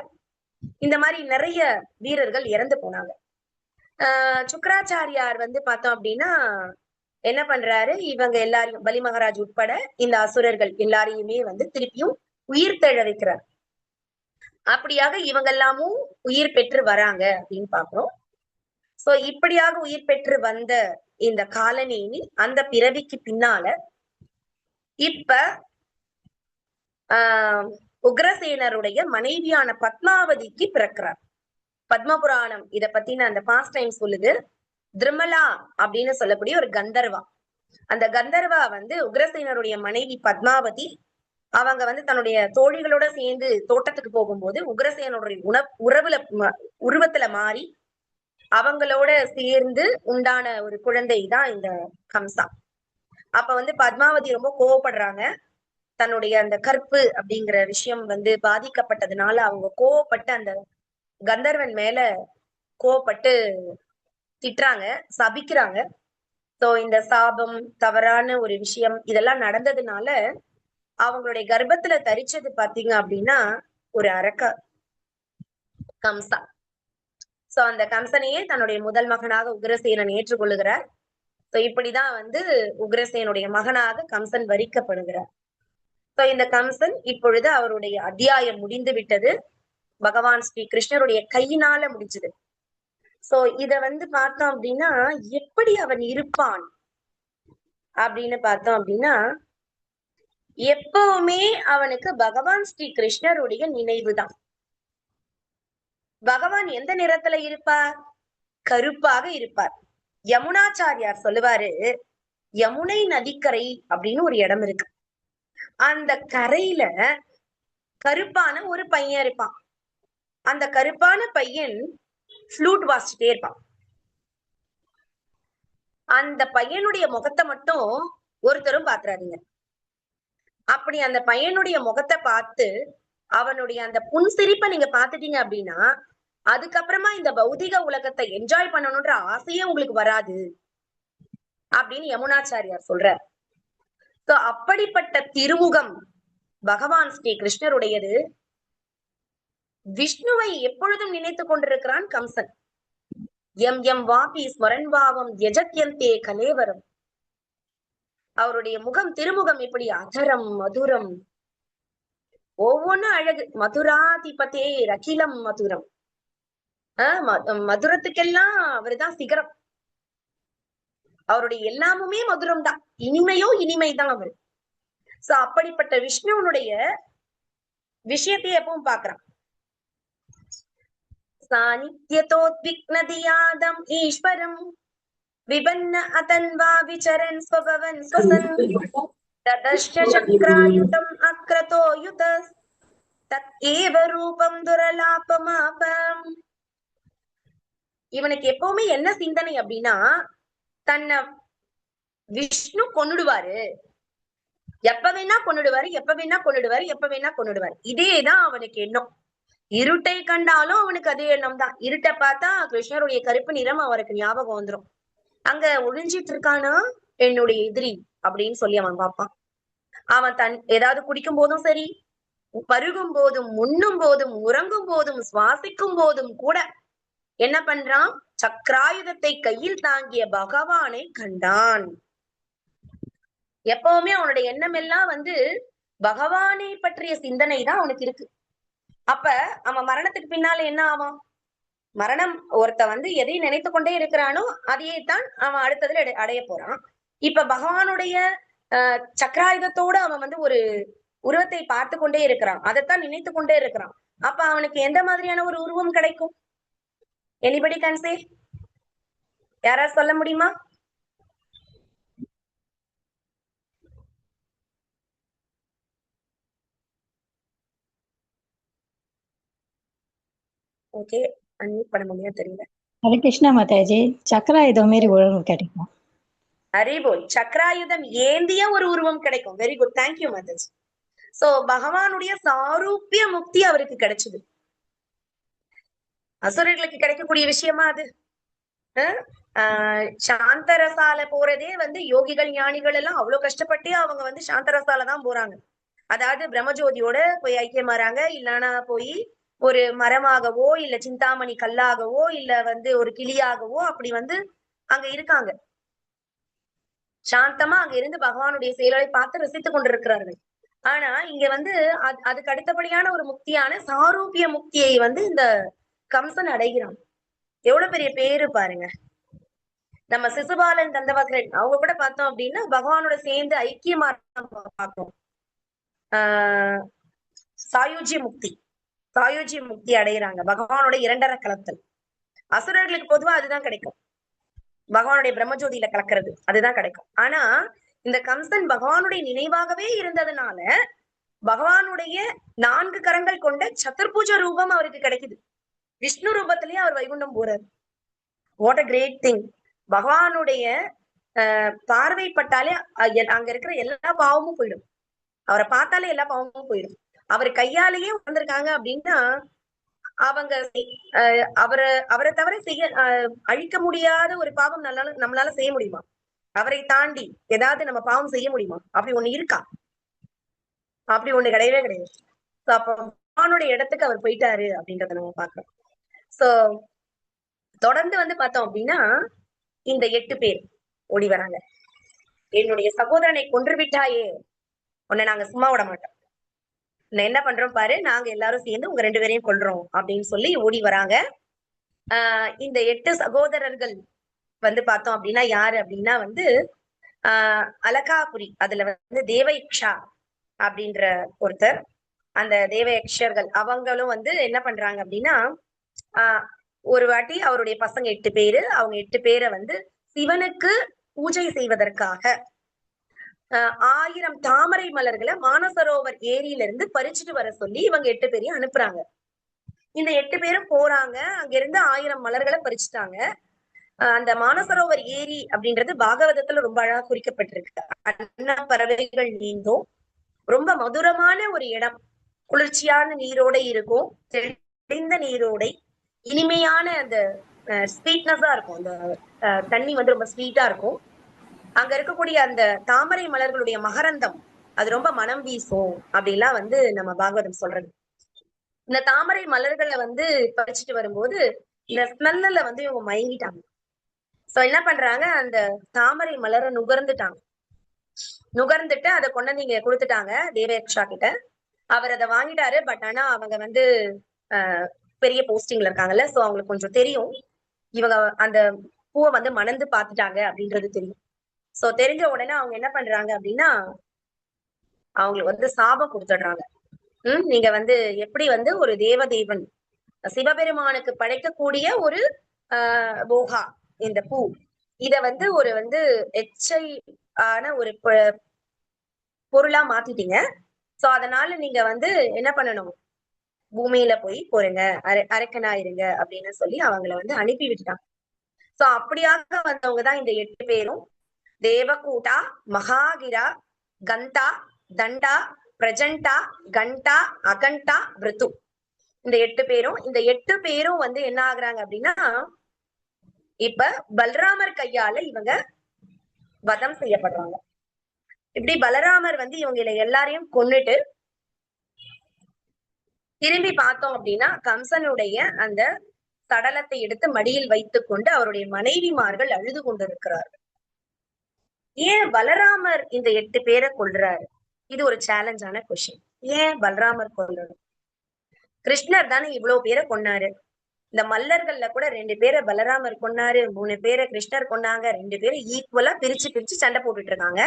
இந்த மாதிரி நிறைய வீரர்கள் இறந்து போனாங்க. சுக்கராச்சாரியார் வந்து பார்த்தோம் அப்படின்னா என்ன பண்றாரு, இவங்க எல்லாரையும் பலி மகாராஜ் உட்பட இந்த அசுரர்கள் எல்லாரையுமே வந்து திருப்பியும் உயிர் தெழ வைக்கிறார். அப்படியாக இவங்க எல்லாமும் உயிர் பெற்று வராங்க அப்படின்னு பாக்குறோம். சோ இப்படியாக உயிர் பெற்று வந்த இந்த காலநேமி அந்த பிறவிக்கு பின்னால இப்ப உக்ரசேனருடைய மனைவியான பத்மாவதிக்கு பிறக்கிறார். பத்ம புராணம் இத பத்தின அந்த பாஸ்ட் டைம் சொல்லுது. திருமலா அப்படின்னு சொல்லக்கூடிய ஒரு கந்தர்வா. அந்த கந்தர்வா வந்து உக்ரசேனருடைய மனைவி பத்மாவதி. அவங்க வந்து தன்னுடைய தோழிகளோட சேர்ந்து தோட்டத்துக்கு போகும்போது உக்ரசேனருடைய உருவத்துல மாறி அவங்களோட சேர்ந்து உண்டான ஒரு குழந்தை தான் இந்த கம்சா. அப்ப வந்து பத்மாவதி ரொம்ப கோவப்படுறாங்க. தன்னுடைய அந்த கற்பு அப்படிங்கிற விஷயம் வந்து பாதிக்கப்பட்டதுனால அவங்க கோவப்பட்டு அந்த கந்தர்வன் மேல கோவப்பட்டு திட்டுறாங்க, சபிக்கிறாங்க. சோ இந்த சாபம், தவறான ஒரு விஷயம் இதெல்லாம் நடந்ததுனால அவங்களுடைய கர்ப்பத்துல தரிச்சது பாத்தீங்க அப்படின்னா ஒரு அரக்க கம்சா. சோ அந்த கம்சனையே தன்னுடைய முதல் மகனாக உக்ரசேனன் ஏற்றுக்கொள்ளுகிறார். சோ இப்படிதான் வந்து உக்ரசேனுடைய மகனாக கம்சன் வரிக்கப்படுகிறார். சோ இந்த கம்சன் இப்பொழுது அவருடைய அத்தியாயம் முடிந்து விட்டது. பகவான் ஸ்ரீ கிருஷ்ணருடைய கையினால முடிஞ்சது. சோ இத வந்து பார்த்தோம் அப்படின்னா எப்படி அவன் இருப்பான் அப்படின்னு பார்த்தோம் அப்படின்னா எப்பவுமே அவனுக்கு பகவான் ஸ்ரீ கிருஷ்ணருடைய நினைவுதான். பகவான் எந்த நிறத்துல இருப்பார்? கருப்பாக இருப்பார். யமுனாச்சாரியார் சொல்லுவாரு, யமுனை நதிக்கரை அப்படின்னு ஒரு இடம் இருக்கு. அந்த கரையில கருப்பான ஒரு பையன் இருப்பான். அந்த கருப்பான பையன் ஃப்ளூட் வாசிச்சுட்டே இருப்பான். அந்த பையனுடைய முகத்தை மட்டும் ஒருத்தரும் பாத்துறாதீங்க. அப்படி அந்த பையனுடைய முகத்தை பார்த்து அவனுடைய அந்த புன்சிரிப்பை நீங்க பாத்துட்டீங்க அப்படின்னா அதுக்கப்புறமா இந்த பௌதிக உலகத்தை என்ஜாய் பண்ணணும்ன்ற ஆசையே உங்களுக்கு வராது அப்படின்னு யமுனாச்சாரியார் சொல்றார். சோ அப்படிப்பட்ட திருமுகம் பகவான் ஸ்ரீ கிருஷ்ணருடையது. விஷ்ணுவை எப்பொழுதும் நினைத்துக் கொண்டிருக்கிறான் கம்சன். எம் எம் வாபி ஸ்மரன்பாவம் யஜத்யந்தே கலேவரம். அவருடைய முகம் திருமுகம் இப்படி அதரம் மதுரம், ஒவ்வொன்னும் அழகு. மதுராதிபதே ரகிலம் மதுரம். மதுரத்துக்கெல்லாம் அவருதான் சிகரம். அவருடைய எல்லாமுமே மதுரம் தான், இனிமையோ இனிமைதான் அவர். சோ அப்படிப்பட்ட விஷ்ணுவனுடைய விஷயத்தை எப்பவும் பாக்குறான். சாநித்யதோத்விக்னதியாதம் ஈஸ்வரம் விபன்ன அதன்வா விசரன் ஸ்வபவன் ஸ்வசன் ததஷ்ட சக்ராயுதம் அக்ரதோ யுதஸ் தத் ஏவ ரூபம் துரலாபமாபம். இவனுக்கு எப்பவுமே என்ன சிந்தனை அப்படின்னா தன்னை விஷ்ணு கொன்னுடுவாரு, எப்ப வேணா கொன்னுடுவாரு, எப்ப வேணா கொன்னுடுவாரு, எப்ப வேணா கொன்னுடுவாரு. இதேதான் அவனுக்கு எண்ணம். இருட்டை கண்டாலும் அவனுக்கு அதே எண்ணம் தான். இருட்டை பார்த்தா கிருஷ்ணருடைய கருப்பு நிறம் அவருக்கு ஞாபகம் வந்துரும். அங்க ஒளிஞ்சிட்டு இருக்கானா என்னுடைய எதிரி அப்படின்னு சொல்லி அவன் பார்ப்பான். அவன் ஏதாவது குடிக்கும் போதும் சரி, பருகும் போதும், உண்ணும் போதும், உறங்கும் போதும், சுவாசிக்கும் போதும் கூட என்ன பண்றான்? சக்ராயுதத்தை கையில் தாங்கிய பகவானை கண்டான். எப்பவுமே அவனுடைய எண்ணம் எல்லாம் வந்து பகவானை பற்றிய சிந்தனை தான் அவனுக்கு இருக்கு. அப்ப அவன் மரணத்துக்கு பின்னால என்ன ஆவான்? மரணம் ஒருத்த வந்து எதை நினைத்து கொண்டே இருக்கிறானோ அதையே தான் அவன் அடுத்ததுல அடைய போறான். இப்ப பகவானுடைய சக்கராயுதத்தோட அவன் வந்து ஒரு உருவத்தை பார்த்து கொண்டே இருக்கிறான், அதைத்தான் நினைத்து கொண்டே இருக்கிறான். அப்ப அவனுக்கு எந்த மாதிரியான ஒரு உருவம் கிடைக்கும்? Anybody can say? யாராவது சொல்ல முடியுமா? ஓகே, அன்மியூட் பண்ண முடியாது தெரியல. ஹரே கிருஷ்ணா மாதாஜி. சக்கராயுதம் மாரி உருவம் கிடைக்கும். ஹரிபோல், சக்கராயுதம் ஏந்திய ஒரு உருவம் கிடைக்கும். Very good, thank you Mataji. So பகவானுடைய சாரூபிய முக்தி அவருக்கு கிடைச்சது. அசுரர்களுக்கு கிடைக்கக்கூடிய விஷயமா அது? சாந்தரசால போறதே வந்து யோகிகள் ஞானிகள் எல்லாம் அவ்வளவு கஷ்டப்பட்டு அவங்க வந்து சாந்தரசால தான் போறாங்க. அதாவது பிரம்மஜோதியோட போய் ஐக்கியமாறாங்க, இல்லைன்னா போய் ஒரு மரமாகவோ இல்ல சிந்தாமணி கல்லாகவோ இல்ல வந்து ஒரு கிளியாகவோ அப்படி வந்து அங்க இருக்காங்க. சாந்தமா அங்க இருந்து பகவானுடைய செயல்களை பார்த்து ரசித்துக் கொண்டிருக்கிறார்கள். ஆனா இங்க வந்து அதுக்கு அடுத்தபடியான ஒரு முக்தியான சாரூபிய முக்தியை வந்து இந்த கம்சன் அடைகிறான். எவ்வளவு பெரிய பேரு பாருங்க. நம்ம சிசுபாலன் தந்தவக்ரன் அவங்க கூட பார்த்தோம் அப்படின்னா பகவானோட சேர்ந்து ஐக்கியமா பார்க்கிறோம். சாயுஜ்ய முக்தி அடைகிறாங்க பகவானோட இரண்டரை கலத்தல். அசுரர்களுக்கு பொதுவா அதுதான் கிடைக்கும், பகவானுடைய பிரம்மஜோதியில கலக்கிறது அதுதான் கிடைக்கும். ஆனா இந்த கம்சன் பகவானுடைய நினைவாகவே இருந்ததுனால பகவானுடைய 4 கரங்கள் கொண்ட சதுர்புஜ ரூபம் அவருக்கு கிடைக்குது. விஷ்ணு ரூபத்திலேயே அவர் வைகுண்டம் போறாரு. What a great thing. பகவானுடைய பார்வைப்பட்டாலே அங்க இருக்கிற எல்லா பாவமும் போயிடும். அவரை பார்த்தாலே எல்லா பாவமும் போயிடும். அவர் கையாலேயே வந்திருக்காங்க அப்படின்னா அவங்க அவரை தவிர செய்ய அழிக்க முடியாத ஒரு பாவம் நம்மளால செய்ய முடியுமா? அவரை தாண்டி ஏதாவது நம்ம பாவம் செய்ய முடியுமா? அப்படி ஒண்ணு இருக்கா? அப்படி ஒண்ணு கிடையவே கிடையாது. அப்ப பகவானுடைய இடத்துக்கு அவர் போயிட்டாரு அப்படின்றத நம்ம பார்க்கிறோம். சோ தொடர்ந்து வந்து பார்த்தோம் அப்படின்னா இந்த 8 பேர் ஓடி வராங்க. என்னுடைய சகோதரனை கொன்று விட்டாயே, உன்னை நாங்க சும்மா விட மாட்டோம், என்ன பண்றோம் பாரு, நாங்க எல்லாரும் சேர்ந்து உங்க 2 பேரையும் கொல்றோம் அப்படின்னு சொல்லி ஓடி வராங்க. இந்த 8 சகோதரர்கள் வந்து பார்த்தோம் அப்படின்னா யாரு அப்படின்னா வந்து அலகாபுரி, அதுல வந்து தேவயக்ஷா அப்படின்ற ஒருத்தர். அந்த தேவயக்ஷர்கள் அவங்களும் வந்து என்ன பண்றாங்க அப்படின்னா ஒரு வாட்டி அவருடைய பசங்க 8 பேரு, அவங்க 8 பேரை வந்து சிவனுக்கு பூஜை செய்வதற்காக 1000 தாமரை மலர்களை மானசரோவர் ஏரியில இருந்து பறிச்சுட்டு வர சொல்லி இவங்க 8 பேரையும் அனுப்புறாங்க. இந்த 8 பேரும் போறாங்க, அங்க இருந்து 1000 மலர்களை பறிச்சுட்டாங்க. அந்த மானசரோவர் ஏரி அப்படின்றது பாகவதத்துல ரொம்ப அழகா குறிக்கப்பட்டிருக்கு. அன்ன பறவைகள் நீந்தும் ரொம்ப மதுரமான ஒரு இடம், குளிர்ச்சியான நீரோடை இருக்கும், தெளிந்த நீரோடை, இனிமையான அந்த ஸ்வீட்னஸா இருக்கும். அந்த தண்ணி வந்து ரொம்ப ஸ்வீட்டா இருக்கும். அங்க இருக்கக்கூடிய அந்த தாமரை மலர்களுடைய மகரந்தம் அது ரொம்ப மனம் வீசும் அப்படிலாம் வந்து நம்ம பாகவதம் சொல்றது. இந்த தாமரை மலர்களை வந்து பறிச்சுட்டு வரும்போது இந்த ஸ்மெல்ல வந்து இவங்க மயங்கிட்டாங்க. சோ என்ன பண்றாங்க, அந்த தாமரை மலரை நுகர்ந்துட்டு அதை கொண்டு நீங்க கொடுத்துட்டாங்க தேவயக்ஷா கிட்ட. அவர் அதை வாங்கிட்டாரு. பட் ஆனா அவங்க வந்து பெரிய போஸ்டிங்ல இருக்காங்கல்ல, சோ அவங்களுக்கு கொஞ்சம் தெரியும் இவங்க அந்த பூவை வந்து மணந்து பாத்துட்டாங்க அப்படின்றது தெரியும். சோ தெரிஞ்ச உடனே அவங்க என்ன பண்றாங்க அப்படின்னா அவங்களுக்கு வந்து சாபம் கொடுத்துடுறாங்க. நீங்க வந்து எப்படி வந்து ஒரு தேவதேவன் சிவபெருமானுக்கு படைக்கக்கூடிய ஒரு போகா இந்த பூ, இத வந்து ஒரு வந்து எச்சை ஆன ஒரு பொருளா மாத்திட்டீங்க. சோ அதனால நீங்க வந்து என்ன பண்ணணும், பூமியில போய் போறீங்க, அரக்கனாயிருங்க அப்படின்னு சொல்லி அவங்கள வந்து அனுப்பி விட்டுட்டாங்க. சோ அப்படியாக வந்தவங்கதான் இந்த 8 பேரும். தேவகூட்டா, மகாகிரா, கந்தா, தண்டா, பிரஜண்டா, கண்டா, அகண்டா, பிருத்து. இந்த 8 பேரும். இந்த 8 பேரும் வந்து என்ன ஆகுறாங்க அப்படின்னா இப்ப பலராமர் கையால இவங்க வதம் செய்யப்படுறாங்க. இப்படி பலராமர் வந்து இவங்களை எல்லாரையும் கொன்னுட்டு திரும்பி பார்த்தோம் அப்படின்னா கம்சனுடைய அந்த சடலத்தை எடுத்து மடியில் வைத்துக் கொண்டு அவருடைய மனைவிமார்கள் அழுது கொண்டிருக்கிறார்கள். ஏன் பலராமர் இந்த 8 பேரை கொல்றாரு? இது ஒரு சேலஞ்சான கொஸ்டின். ஏன் பலராமர் கொல்லணும்? கிருஷ்ணர் தானே இவ்வளவு பேரை கொன்னாரு. இந்த மல்லர்கள்ல கூட 2 பேரை பலராமர் கொன்னாரு, 3 பேரை கிருஷ்ணர் கொன்னாங்க. 2 பேரும் ஈக்குவலா பிரிச்சு சண்டை போட்டுட்டு இருக்காங்க,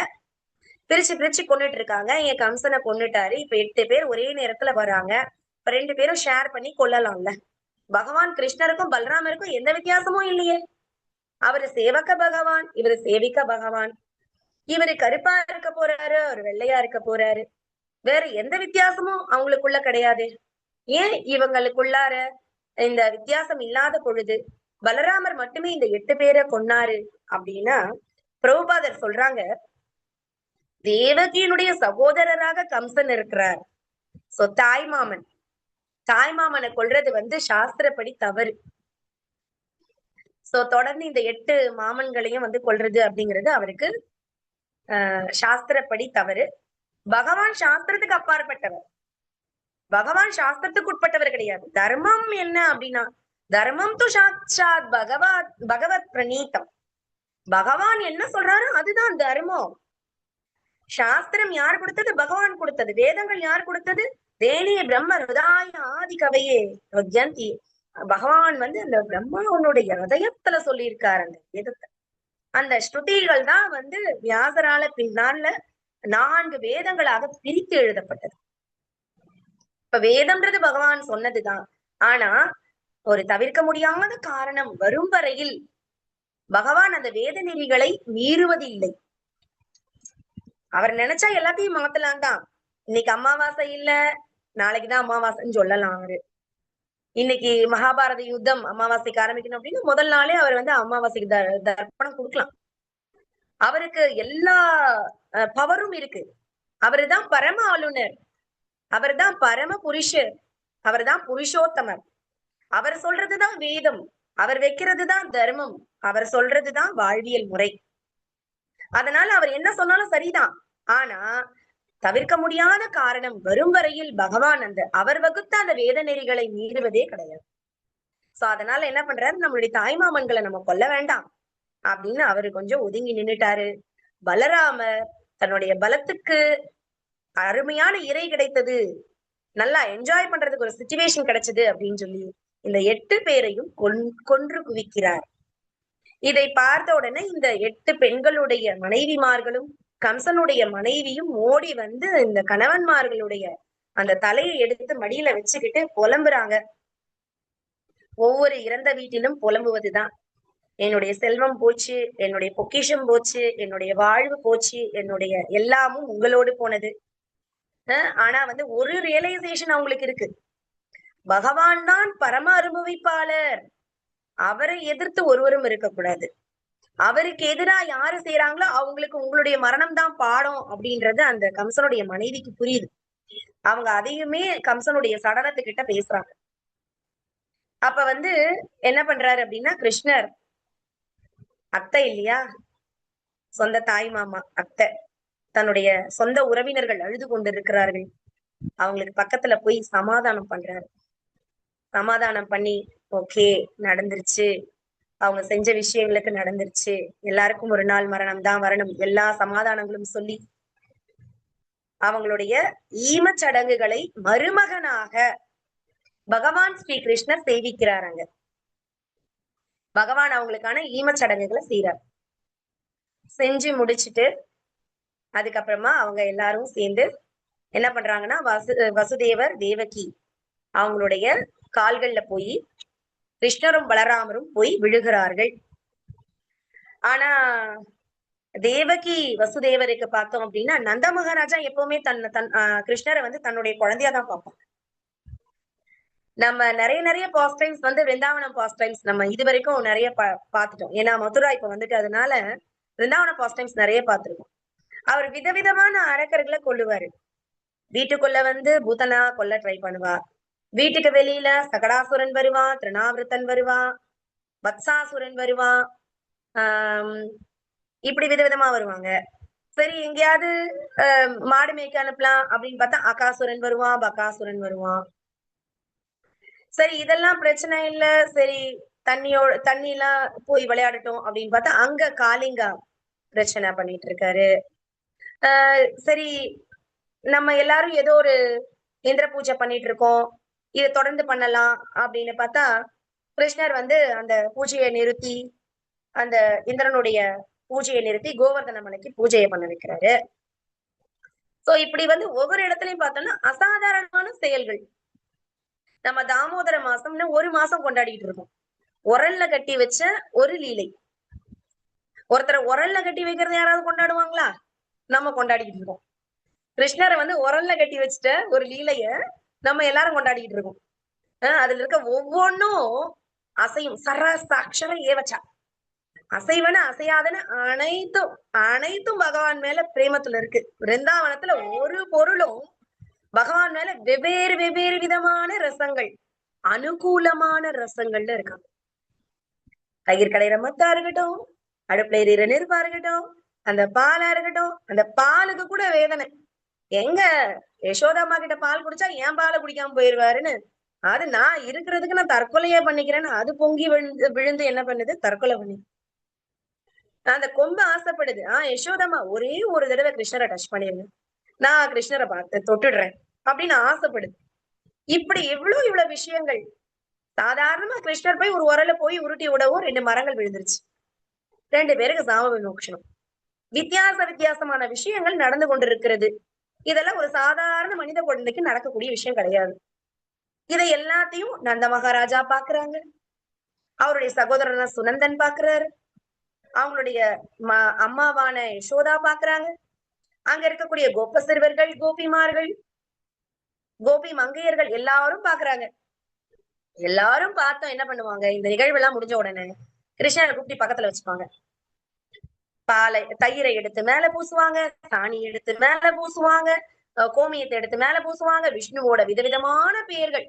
பிரிச்சு கொண்டுட்டு இருக்காங்க. என் கம்சனை கொன்னுட்டாரு, இப்ப 8 பேர் ஒரே நேரத்துல வராங்க, இப்ப 2 பேரும் ஷேர் பண்ணி கொல்லலாம்ல. பகவான் கிருஷ்ணருக்கும் பலராமருக்கும் எந்த வித்தியாசமும் இல்லையே. அவரு சேவக பகவான், இவரு சேவிக்க பகவான். இவரு கருப்பா இருக்க போறாரு, அவர் வெள்ளையா இருக்க போறாரு. வேற எந்த வித்தியாசமும் அவங்களுக்குள்ள கிடையாது. ஏன் இவங்களுக்குள்ளார இந்த வித்தியாசம் இல்லாத பொழுது பலராமர் மட்டுமே இந்த 8 பேரை கொன்னாரு அப்படின்னா பிரபுபாதர் சொல்றாங்க, தேவகியினுடைய சகோதரராக கம்சன் இருக்கிறார். சோ தாய்மாமனை கொல்றது வந்து சாஸ்திரப்படி தவறு. சோ தொடர்ந்து இந்த 8 மாமன்களையும் வந்து கொல்றது அப்படிங்கிறது அவருக்கு சாஸ்திரப்படி தவறு. பகவான் சாஸ்திரத்துக்கு அப்பாற்பட்டவர், பகவான் சாஸ்திரத்துக்கு உட்பட்டவர் கிடையாது. தர்மம் என்ன அப்படின்னா தர்மம் து சாட்சாத் பகவத் பிரணீதம். பகவான் என்ன சொல்றாரோ அதுதான் தர்மம். சாஸ்திரம் யார் கொடுத்தது? பகவான் கொடுத்தது. வேதங்கள் யார் கொடுத்தது? தேனிய பிரம்ம ஹிருதாய ஆதி கவையே ஜந்தி. பகவான் வந்து அந்த பிரம்மாவனுடைய ஹதயத்துல சொல்லி இருக்காரு அந்த வேதத்தை. அந்த ஸ்ருதிகள் தான் வந்து வியாசரால பின்னால 4 வேதங்களாக பிரித்து எழுதப்பட்டது. இப்ப வேதம்ன்றது பகவான் சொன்னதுதான். ஆனா ஒரு தவிர்க்க முடியாத காரணம் வரும் வரையில் பகவான் அந்த வேத நெறிகளை மீறுவது இல்லை. அவர் நினைச்சா எல்லாத்தையும் மாத்தலாம் தான். இன்னைக்கு அமாவாசை இல்ல, நாளைக்குதான் அமாவாசைன்னு சொல்லலாம் அவரு. இன்னைக்கு மகாபாரத யுத்தம் அமாவாசைக்கு ஆரம்பிக்கணும் அப்படின்னு முதல் நாளே அவர் அமாவாசைக்கு தர்ப்பணம் கொடுக்கலாம். அவருக்கு எல்லா பவரும் இருக்கு. அவருதான் பரம ஆளுநர், அவர்தான் பரம புருஷர், அவர்தான் புருஷோத்தமர். அவர் சொல்றதுதான் வேதம், அவர் வைக்கிறதுதான் தர்மம், அவர் சொல்றதுதான் வாழ்வியல் முறை. அதனால அவர் என்ன சொன்னாலும் சரிதான். ஆனா தவிர்க்க முடியாத காரணம் வரும் வரையில் பகவான் அவர் வகுத்த அந்த வேத நெறிகளை மீறுவதே கிடையாது. சோ அதனால என்ன பண்றாரு, நம்மளுடைய தாய்மாமன்களை நம்ம கொல்ல வேண்டாம் அப்படின்னு அவரு கொஞ்சம் ஒதுங்கி நின்னுட்டாரு. பலராமர் தன்னுடைய பலத்துக்கு அருமையான இறை கிடைத்தது, நல்லா என்ஜாய் பண்றதுக்கு ஒரு சிச்சுவேஷன் கிடைச்சது அப்படின்னு சொல்லி இந்த 8 பேரையும் கொன்று குவிக்கிறார். இதை பார்த்த உடனே இந்த 8 பெண்களுடைய மனைவிமார்களும் கம்சனுடைய மனைவியும் ஓடி இந்த கணவன்மார்களுடைய அந்த தலையை எடுத்து மடியில வச்சுக்கிட்டு புலம்புறாங்க. ஒவ்வொரு இறந்த வீட்டிலும் புலம்புவதுதான், என்னுடைய செல்வம் போச்சு, என்னுடைய பொக்கிஷம் போச்சு, என்னுடைய வாழ்வு போச்சு, என்னுடைய எல்லாமும் உங்களோடு போனது. ஆனா ஒரு ரியலைசேஷன் அவங்களுக்கு இருக்கு, பகவான் தான் பரம அனுபவிப்பாளர், அவரை எதிர்த்து ஒருவரும் இருக்கக்கூடாது. அவருக்கு எதிரா யாரு செய்யறாங்களோ அவங்களுக்கு உங்களுடைய மரணம் தான் பாடம் அப்படின்றது அந்த கம்சனுடைய மனைவிக்கு புரியுது. அவங்க அதையுமே கம்சனுடைய சடலத்துக்கிட்ட பேசுறாங்க. அப்ப என்ன பண்றாரு அப்படின்னா, கிருஷ்ணர் அத்தை இல்லையா, சொந்த தாய் மாமா அத்தை, தன்னுடைய சொந்த உறவினர்கள் அழுது கொண்டிருக்கிறார்கள், அவங்களுக்கு பக்கத்துல போய் சமாதானம் பண்றாரு. சமாதானம் பண்ணி, ஓகே நடந்துருச்சு, அவங்க செஞ்ச விஷயங்களுக்கு நடந்துருச்சு, எல்லாருக்கும் ஒரு நாள் மரணம் தான் வரணும், எல்லா சமாதானங்களும் சொல்லி அவங்களுடைய ஈம சடங்குகளை மருமகனாக பகவான் ஸ்ரீ கிருஷ்ணர் சேவிக்கிறாராங்க. பகவான் அவங்களுக்கான ஈம சடங்குகளை செய்யறார். செஞ்சு முடிச்சுட்டு அதுக்கப்புறமா அவங்க எல்லாரும் சேர்ந்து என்ன பண்றாங்கன்னா, வசுதேவர் தேவகி அவங்களுடைய கால்கள்ல போய் கிருஷ்ணரும் பலராமரும் போய் விழுகிறார்கள். ஆனா தேவகி வசுதேவருக்கு பார்த்தோம் அப்படின்னா, நந்த மகாராஜா எப்பவுமே கிருஷ்ணரை தன்னுடைய குழந்தையாதான் பார்ப்பான். நம்ம நிறைய பாஸ்ட் டைம்ஸ் விருந்தாவனம் பாஸ்ட் டைம்ஸ் நம்ம இது வரைக்கும் நிறைய பார்த்துட்டோம். ஏன்னா மதுரா இப்ப அதனால விருந்தாவன பாஸ்ட் டைம்ஸ் நிறைய பார்த்திருக்கோம். அவர் விதவிதமான அரக்கர்களை கொல்லுவாரு. வீட்டுக்குள்ள பூதனா கொல்ல ட்ரை பண்ணுவா, வீட்டுக்கு வெளியில சகடாசுரன் வருவான், திருநாவிரத்தன் வருவான், வத்சாசுரன் வருவான், இப்படி விதவிதமா வருவாங்க. சரி எங்கேயாவது மாடு மேய்க்க அனுப்பலாம் அப்படின்னு பார்த்தா அகாசுரன் வருவான், பகாசுரன் வருவான். சரி இதெல்லாம் பிரச்சனை இல்ல, சரி தண்ணி எல்லாம் போய் விளையாடட்டும் அப்படின்னு பார்த்தா அங்க காளிங்கா பிரச்சனை பண்ணிட்டு இருக்காரு. சரி நம்ம எல்லாரும் ஏதோ ஒரு இந்திர பூஜை பண்ணிட்டு இருக்கோம், இதை தொடர்ந்து பண்ணலாம் அப்படின்னு பார்த்தா கிருஷ்ணர் அந்த பூஜையை நிறுத்தி, அந்த இந்திரனுடைய பூஜையை நிறுத்தி கோவர்தன மலைக்கு பூஜையை பண்ண வைக்கிறாரு. சோ இப்படி ஒவ்வொரு இடத்துலயும் பார்த்தோம்னா அசாதாரணமான செயல்கள். நம்ம தாமோதர மாசம்னு ஒரு மாசம் கொண்டாடிட்டு இருக்கோம். உரல்ல கட்டி வச்ச ஒரு லீலை. ஒருத்தரை உரல்ல கட்டி வைக்கிறது யாராவது கொண்டாடுவாங்களா? நம்ம கொண்டாடிக்கிட்டு இருக்கோம். கிருஷ்ணரை உரல்ல கட்டி வச்சுட்ட ஒரு லீலைய நம்ம எல்லாரும் கொண்டாடிக்கிட்டு இருக்கோம். அதுல இருக்க ஒவ்வொன்னும் அசையும், சராசாட்சர ஏவச்சா, அசைவன அசையாதன அனைத்தும் பகவான் மேல பிரேமத்துல இருக்கு. விருந்தாவனத்துல ஒரு பொருளும் பகவான் மேல வெவ்வேறு விதமான ரசங்கள், அனுகூலமான ரசங்கள்ல இருக்காங்க. தயிர் கடையிற மத்தா இருக்கட்டும், அடுப்புல எறிகிற நெருப்பா இருக்கட்டும், அந்த பாலா இருக்கட்டும், அந்த பாலுக்கு கூட வேதனை. எங்க யசோதாமா கிட்ட பால் குடிச்சா ஏன் பாலை குடிக்காம போயிருவாருன்னு, அது நான் இருக்கிறதுக்கு நான் தற்கொலையே பண்ணிக்கிறேன்னு அது பொங்கி விழுந்து என்ன பண்ணுது, தற்கொலை பண்ணி. அந்த கொம்பு ஆசைப்படுது, யசோதாமா ஒரே ஒரு தடவை கிருஷ்ணரை டச் பண்ணிருங்க, நான் கிருஷ்ணரை பார்த்து தொட்டுடுறேன் அப்படின்னு ஆசைப்படுது. இப்படி இவ்வளவு விஷயங்கள். சாதாரணமா கிருஷ்ணர் போய் ஒரு உரல போய் உருட்டி விடவும் 2 மரங்கள் விழுந்துருச்சு. 2 பேருக்கு சாம விமோக்ஷனம். வித்தியாசமான விஷயங்கள் நடந்து கொண்டிருக்கிறது. இதெல்லாம் ஒரு சாதாரண மனித குழந்தைக்கு நடக்கக்கூடிய விஷயம் கிடையாது. இதை எல்லாத்தையும் நந்த மகாராஜா பாக்குறாங்க, அவருடைய சகோதரனா சுனந்தன் பாக்குறாரு, அவங்களுடைய அம்மாவான யசோதா பாக்குறாங்க, அங்க இருக்கக்கூடிய கோப சிறுவர்கள், கோபிமார்கள், கோபி மங்கையர்கள் எல்லாரும் பாக்குறாங்க. எல்லாரும் பார்த்தோம் என்ன பண்ணுவாங்க, இந்த நிகழ்வு எல்லாம் முடிஞ்ச உடனே கிருஷ்ணரை கூப்பிட்டு பக்கத்துல வச்சுப்பாங்க. தயிரை எடுத்து மேல பூசுவாங்க, சாணி எடுத்து மேல பூசுவாங்க, கோமியத்தை எடுத்து மேல பூசுவாங்க. விஷ்ணுவோட விதவிதமான பெயர்கள்,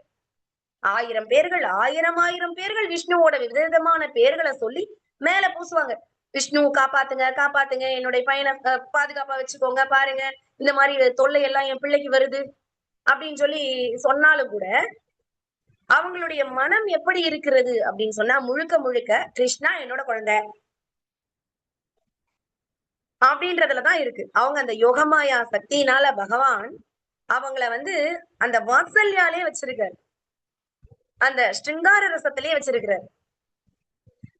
1000 பேர்கள், 1000 பேர்கள் விஷ்ணுவோட விதவிதமான பெயர்களை சொல்லி மேல பூசுவாங்க. விஷ்ணு காப்பாத்துங்க, காப்பாத்துங்க, என்னுடைய பையனை பாதுகாப்பா வச்சுக்கோங்க, பாருங்க இந்த மாதிரி தொல்லை எல்லாம் என் பிள்ளைக்கு வருது அப்படின்னு சொல்லி சொன்னாலும் கூட அவங்களுடைய மனம் எப்படி இருக்கிறது அப்படின்னு சொன்னா, முழுக்க முழுக்க கிருஷ்ணா என்னோட குழந்தை அப்படின்றதுலதான் இருக்கு. அவங்க அந்த யோகமாயா சக்தியினால பகவான் அவங்கள அந்த வாத்சல்யாலே வச்சிருக்காரு, அந்த ஸ்ருங்கார ரசத்திலேயே வச்சிருக்கிறார்,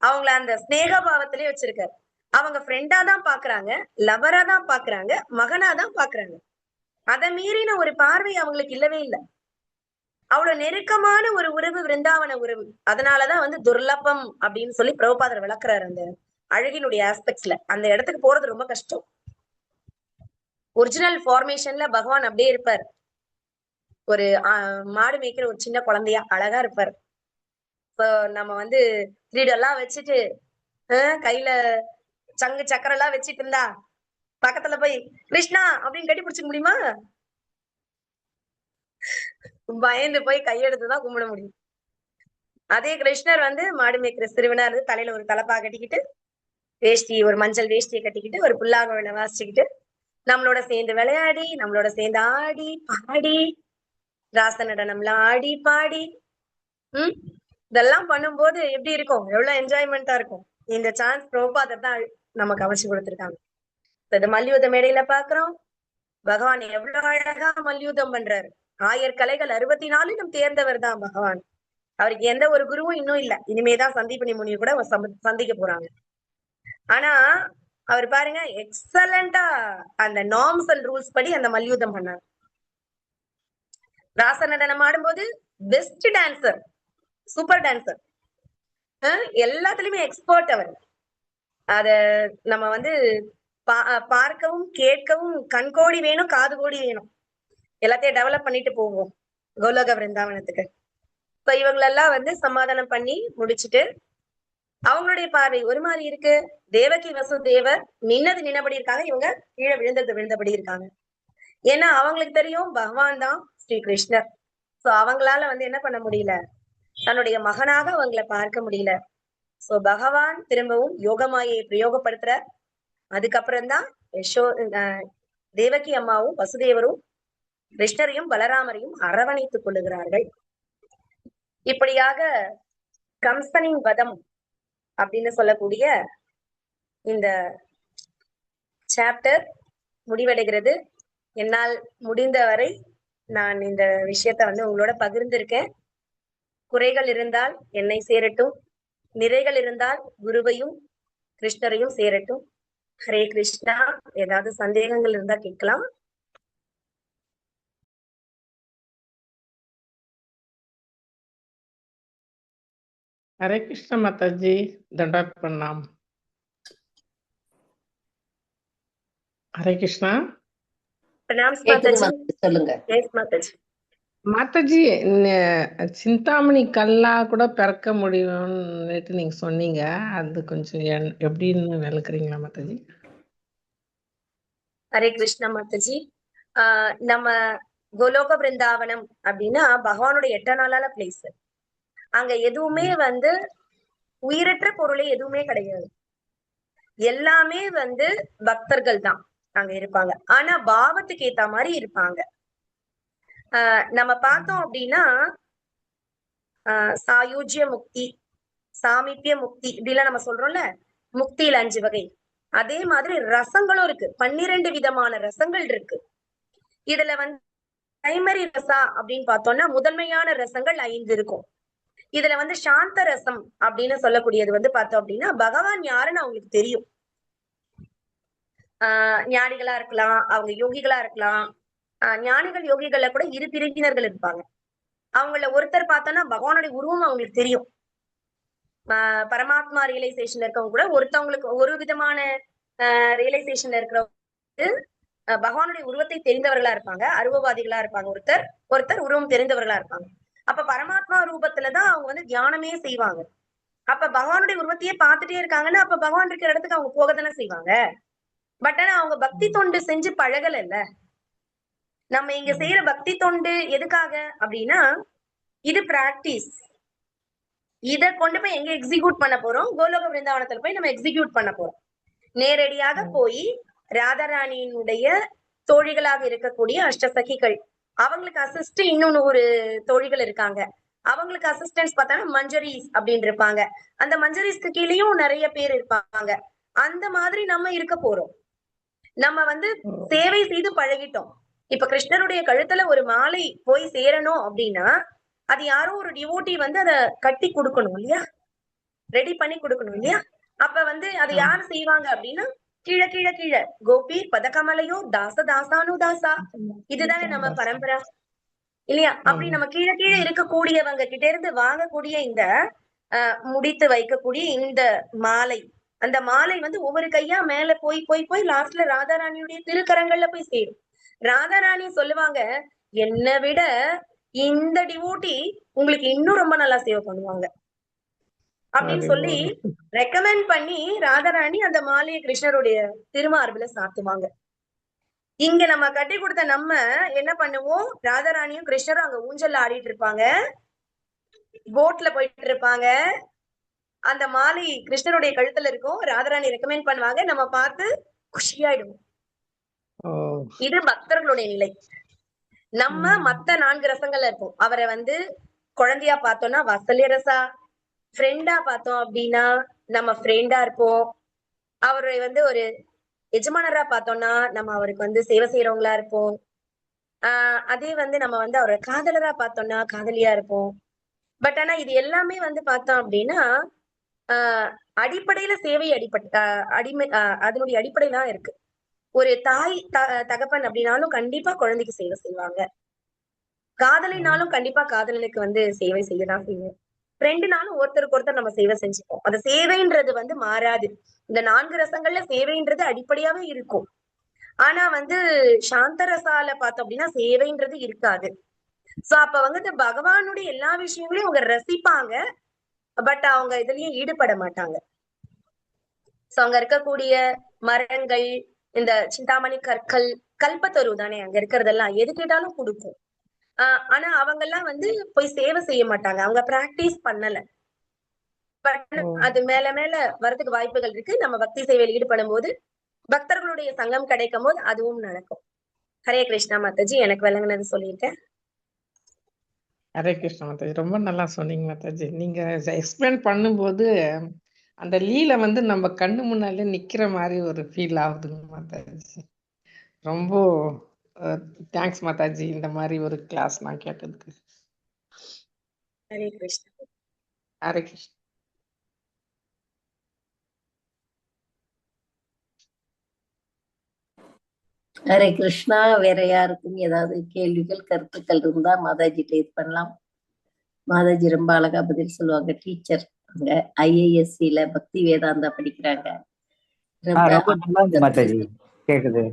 அவங்கள அந்த ஸ்நேக பாவத்திலேயே வச்சிருக்காரு. அவங்க ஃப்ரெண்டா தான் பாக்குறாங்க, லவரா தான் பாக்குறாங்க, மகனா தான் பாக்குறாங்க. அதை மீறின ஒரு பார்வை அவங்களுக்கு இல்லவே இல்லை. அவ்வளவு நெருக்கமான ஒரு உறவு விருந்தாவன உறவு. அதனாலதான் துர்லபம் அப்படின்னு சொல்லி பிரபுபாதர் விளக்குறாரு. அந்த அழகினுடைய ஆஸ்பெக்ட்ஸ்ல அந்த இடத்துக்கு போறது ரொம்ப கஷ்டம். ஒரிஜினல் ஃபார்மேஷன்ல பகவான் அப்படியே இருப்பார், ஒரு மாடு மேய்க்கிற ஒரு சின்ன குழந்தையா அழகா இருப்பார். நம்ம கிரீடெல்லாம் வச்சுட்டு கையில சங்கு சக்கரம் எல்லாம் வச்சுட்டு இருந்தா பக்கத்துல போய் கிருஷ்ணா அப்படின்னு கட்டி பிடிச்சிக்க முடியுமா? பயந்து போய் கையெடுத்துதான் கும்பிட முடியும். அதே கிருஷ்ணர் மாடு மேய்க்கிற சிறுவனா இருந்து தலையில ஒரு தலப்பா கட்டிக்கிட்டு, வேஷ்டி ஒரு மஞ்சள் வேஷ்டியை கட்டிக்கிட்டு, ஒரு புல்லாங்குழலை வாசிச்சுக்கிட்டு நம்மளோட சேர்ந்து விளையாடி, நம்மளோட சேர்ந்து ஆடி பாடி, ராச நடனம்லாம் ஆடி பாடி இதெல்லாம் பண்ணும்போது எப்படி இருக்கும், எவ்வளவு என்ஜாய்மெண்டா இருக்கும். இந்த சான்ஸ் பிரபுபாதர் தான் நமக்கு அமைச்சு கொடுத்திருக்காங்க. இந்த மல்யுத்த மேடையில பாக்குறோம், பகவான் எவ்வளவு அழகா மல்யுத்தம் பண்றாரு. 1000 கலைகள் 64 தேர்ந்தவர் தான் பகவான். அவருக்கு எந்த ஒரு குருவும் இன்னும் இல்ல, இனிமேதான் சந்தீபனி முனியை கூட சந்திக்க போறாங்க. ஆனா அவர் பாருங்க, எக்ஸலண்டா அந்த நார்ம்ஸ் அண்ட் ரூல்ஸ் படி அந்த மல்யுத்தம் பண்ணார். ராச நடனம் ஆடும்போது பெஸ்ட் டான்சர், சூப்பர் டான்சர், எல்லாத்துலயுமே எக்ஸ்பர்ட் அவர். அத நம்ம பார்க்கவும் கேட்கவும் கண்கோடி வேணும், காது கோடி வேணும், எல்லாத்தையும் டெவலப் பண்ணிட்டு போவோம் கோலோக விருந்தாவனத்துக்கு. இப்ப இவங்களெல்லாம் சமாதானம் பண்ணி முடிச்சுட்டு அவங்களுடைய பார்வை ஒரு மாதிரி இருக்கு. தேவகி வசுதேவர் நின்னபடி இருக்காங்க, இவங்க கீழே விழுந்தபடி இருக்காங்க. ஏன்னா அவங்களுக்கு தெரியும் பகவான் தான் ஸ்ரீ கிருஷ்ணர். சோ அவங்களால என்ன பண்ண முடியல, தன்னுடைய மகனாக அவங்களை பார்க்க முடியல. சோ பகவான் திரும்பவும் யோகமாயை பிரயோகப்படுத்துற. அதுக்கப்புறம்தான் தேவகி அம்மாவும் வசுதேவரும் கிருஷ்ணரையும் பலராமரையும் அரவணைத்துக் கொள்ளுகிறார்கள். இப்படியாக கம்சனின் வதம் அப்படின்னு சொல்லக்கூடிய இந்த சாப்டர் முடிவடைகிறது. என்னால் முடிந்தவரை நான் இந்த விஷயத்த உங்களோட பகிர்ந்திருக்கேன். குறைகள் இருந்தால் என்னை சேரட்டும், நிறைகள் இருந்தால் குருவையும் கிருஷ்ணரையும் சேரட்டும். ஹரே கிருஷ்ணா. ஏதாவது சந்தேகங்கள் இருந்தா கேட்கலாம். हरे कृष्ण माता जी, दंडवत प्रणाम। हरे कृष्णा। प्रणाम माताजी। சொல்லுங்க माताजी। மாதாஜி, சிந்தாமணி கல்லா கூட பிறக்க முடியும்னு நீங்க சொன்னீங்க, அது கொஞ்சம் எப்படின்னு விளக்குறீங்களா மாதாஜி? ஹரே கிருஷ்ணா மாதாஜி. நம்ம கோலோக பிருந்தாவனம் அப்படின்னா பகவானுடைய 8 நாளால பிளேஸ். அங்க எதுவுமே உயிரற்ற பொருளே எதுவுமே கிடையாது, எல்லாமே பக்தர்கள் தான் அங்க இருப்பாங்க. ஆனா பாவத்துக்கு ஏத்த மாதிரி இருப்பாங்க. நம்ம பார்த்தோம் அப்படின்னா சாயுஜ்ய முக்தி, சாமீபிய முக்தி இப்படிலாம் நம்ம சொல்றோம்ல, முக்தியில 5 வகை. அதே மாதிரி ரசங்களும் இருக்கு, 12 விதமான ரசங்கள் இருக்கு. இதுல பிரைமரி ரசா அப்படின்னு பார்த்தோம்னா முதன்மையான ரசங்கள் 5 இருக்கும். இதுல சாந்த ரசம் அப்படின்னு சொல்லக்கூடியது பார்த்தோம் அப்படின்னா பகவான் யாருன்னு அவங்களுக்கு தெரியும். ஞானிகளா இருக்கலாம், அவங்க யோகிகளா இருக்கலாம், ஞானிகள் யோகிகள்ல கூட இரு பிரிவினர்கள் இருப்பாங்க. அவங்கள ஒருத்தர் பார்த்தோம்னா பகவானுடைய உருவம் அவங்களுக்கு தெரியும். பரமாத்மா ரியலைசேஷன்ல இருக்கவங்க கூட ஒருத்தவங்களுக்கு ஒரு விதமான ரியலைசேஷன்ல இருக்கிறவங்க பகவானுடைய உருவத்தை தெரிந்தவர்களா இருப்பாங்க, அருவவாதிகளா இருப்பாங்க. ஒருத்தர் உருவம் தெரிந்தவர்களா இருப்பாங்க. அப்ப பரமாத்மா ரூபத்துலதான் அவங்க வந்து தியானமே செய்வாங்க. அப்ப பகவானுடைய உருவத்தையே பார்த்துட்டே இருக்காங்கன்னா அப்ப பகவான் இருக்கிற இடத்துக்கு அவங்க போகத்தானே செய்வாங்க. பட் ஆனா அவங்க பக்தி தொண்டு செஞ்சு பழகல. நம்ம இங்க செய்யற பக்தி தொண்டு எதுக்காக அப்படின்னா இது பிராக்டிஸ். இத கொண்டு போய் எங்க எக்ஸிக்யூட் பண்ண போறோம்? கோலோக விருந்தாவனத்துல போய் நம்ம எக்ஸிக்யூட் பண்ண போறோம். நேரடியாக போய் ராதாராணியினுடைய தோழிகளாக இருக்கக்கூடிய அஷ்டசகிகள், அவங்களுக்கு அசிஸ்ட் இன்னொன்னு ஒரு தோழிகள் இருக்காங்க. அவங்களுக்கு அசிஸ்டன்ஸ் பார்த்தாங்கன்னா மஞ்சரிஸ் அப்படின்னு இருப்பாங்க. அந்த மஞ்சரிஸ்க்கு கீழேயும் நிறைய பேர் இருப்பாங்க. அந்த மாதிரி நம்ம இருக்க போறோம். நம்ம வந்து சேவை செய்து பழகிட்டோம். இப்ப கிருஷ்ணருடைய கழுத்துல ஒரு மாலை போய் சேரணும் அப்படின்னா அது யாரோ ஒரு டிவோட்டி வந்து அதை கட்டி கொடுக்கணும் இல்லையா, ரெடி பண்ணி கொடுக்கணும் இல்லையா. அப்ப வந்து அது யாரு செய்வாங்க அப்படின்னா கீழே கீழே கீழே கோபி பதகமலையோ தாச தாசானு தாசா, இதுதானே நம்ம பரம்பரை இல்லையா. அப்படி நம்ம கீழே கீழே இருக்கக்கூடியவங்க கிட்ட இருந்து வாங்கக்கூடிய இந்த முடித்து வைக்கக்கூடிய இந்த மாலை, அந்த மாலை வந்து ஒவ்வொரு கையா மேல போய் போய் போய் லாஸ்ட்ல ராதாராணியுடைய திருக்கரங்கள்ல போய் சேரும். ராதாராணி சொல்லுவாங்க, என்னை விட இந்த டிவோட்டி உங்களுக்கு இன்னும் ரொம்ப நல்லா சேவை பண்ணுவாங்க அப்படின்னு சொல்லி ரெக்கமெண்ட் பண்ணி ராதாராணி அந்த மாலையை கிருஷ்ணருடைய திருமார்புல சாத்துவாங்க. இங்க நம்ம கட்டி கொடுத்த நம்ம என்ன பண்ணுவோம், ராதாராணியும் கிருஷ்ணரும் அங்க ஊஞ்சல்ல ஆடிட்டு இருப்பாங்க, போட்ல போயிட்டு இருப்பாங்க. அந்த மாலை கிருஷ்ணருடைய கழுத்துல இருக்கும், ராதாராணி ரெக்கமெண்ட் பண்ணுவாங்க, நம்ம பார்த்து குஷியாயிடுவோம். இது பக்தர்களுடைய நிலை. நம்ம மத்த 4 ரசங்கள்ல இருப்போம். அவரை வந்து குழந்தையா பார்த்தோம்னா வாத்சல்ய ரசா, ஃப்ரெண்டா பார்த்தோம் அப்படின்னா நம்ம ஃப்ரெண்டா இருப்போம். அவரை வந்து ஒரு எஜமானரா பார்த்தோம்னா நம்ம அவருக்கு வந்து சேவை செய்யறவங்களா இருப்போம். அதே வந்து நம்ம வந்து அவரை காதலரா பார்த்தோம்னா காதலியா இருப்போம். பட் ஆனா இது எல்லாமே வந்து பார்த்தோம் அப்படின்னா அடிப்படையில சேவை அடிமை அதனுடைய அடிப்படை தான் இருக்கு. ஒரு தாய் தகப்பன் அப்படின்னாலும் கண்டிப்பா குழந்தைக்கு சேவை செய்வாங்க. காதலினாலும் கண்டிப்பா காதலனுக்கு வந்து சேவை செய்யதான் செய்வோம். ஃப்ரெண்டுனாலும் ஒருத்தருக்கு ஒருத்தர் நம்ம சேவை செஞ்சுப்போம். அந்த சேவைன்றது வந்து மாறாது. இந்த 4 ரசங்கள்ல சேவைன்றது அடிப்படையாவே இருக்கும். ஆனா வந்து சாந்த ரசால பார்த்தோம் அப்படின்னா சேவைன்றது இருக்காது. சோ அப்ப வந்து பகவானுடைய எல்லா விஷயங்களையும் அவங்க ரசிப்பாங்க, பட் அவங்க இதுலயும் ஈடுபட மாட்டாங்க. சோ அங்க இருக்கக்கூடிய மரங்கள், இந்த சிந்தாமணி கற்கள், கல்பத்தரு தானே அங்க இருக்கிறதெல்லாம், எது கேட்டாலும் கொடுக்கும். ஆனா அவங்க எல்லாம் வந்து போய் சேவை செய்ய மாட்டாங்க, அவங்க பிராக்டிஸ் பண்ணல. பட் அது மேல மேல வரதுக்கு வாய்ப்புகள் இருக்கு. நம்ம பக்தி சேவையில் ஈடுபடும் போது பக்தர்களுடைய சங்கம் கிடைக்கும் போது அதுவும் நடக்கும். ஹரே கிருஷ்ணா மாதாஜி, எனக்கு விளங்குனது சொல்லியிருக்கேன். ஹரே கிருஷ்ணா மாதாஜி, ரொம்ப நல்லா சொன்னீங்க மாதாஜி. நீங்க எக்ஸ்பிளைன் பண்ணும்போது அந்த லீல வந்து நம்ம கண்ணு முன்னாலே நிக்கிற மாதிரி ஒரு ஃபீல் ஆகுதுங்க மாதாஜி. ரொம்ப தேங்க்ஸ் மாதாஜி, இந்த மாதிரி ஒரு கிளாஸ் நான் கேட்டதுக்கு. ஹரே கிருஷ்ணா. ஹரே கிருஷ்ணா. ஹரே கிருஷ்ணா. வேற யாருக்கும் ஏதாவது கேள்விகள் கருத்துக்கள் இருந்தா மாதாஜிட்ட இது பண்ணலாம். மாதாஜி ரொம்ப அழகா பதில் சொல்லுவாங்க. டீச்சர் அங்க IISc-ல பக்தி வேதாந்தா படிக்கிறாங்க. ரொம்ப நல்லா இருக்கு மாதாஜி, கேக்குது.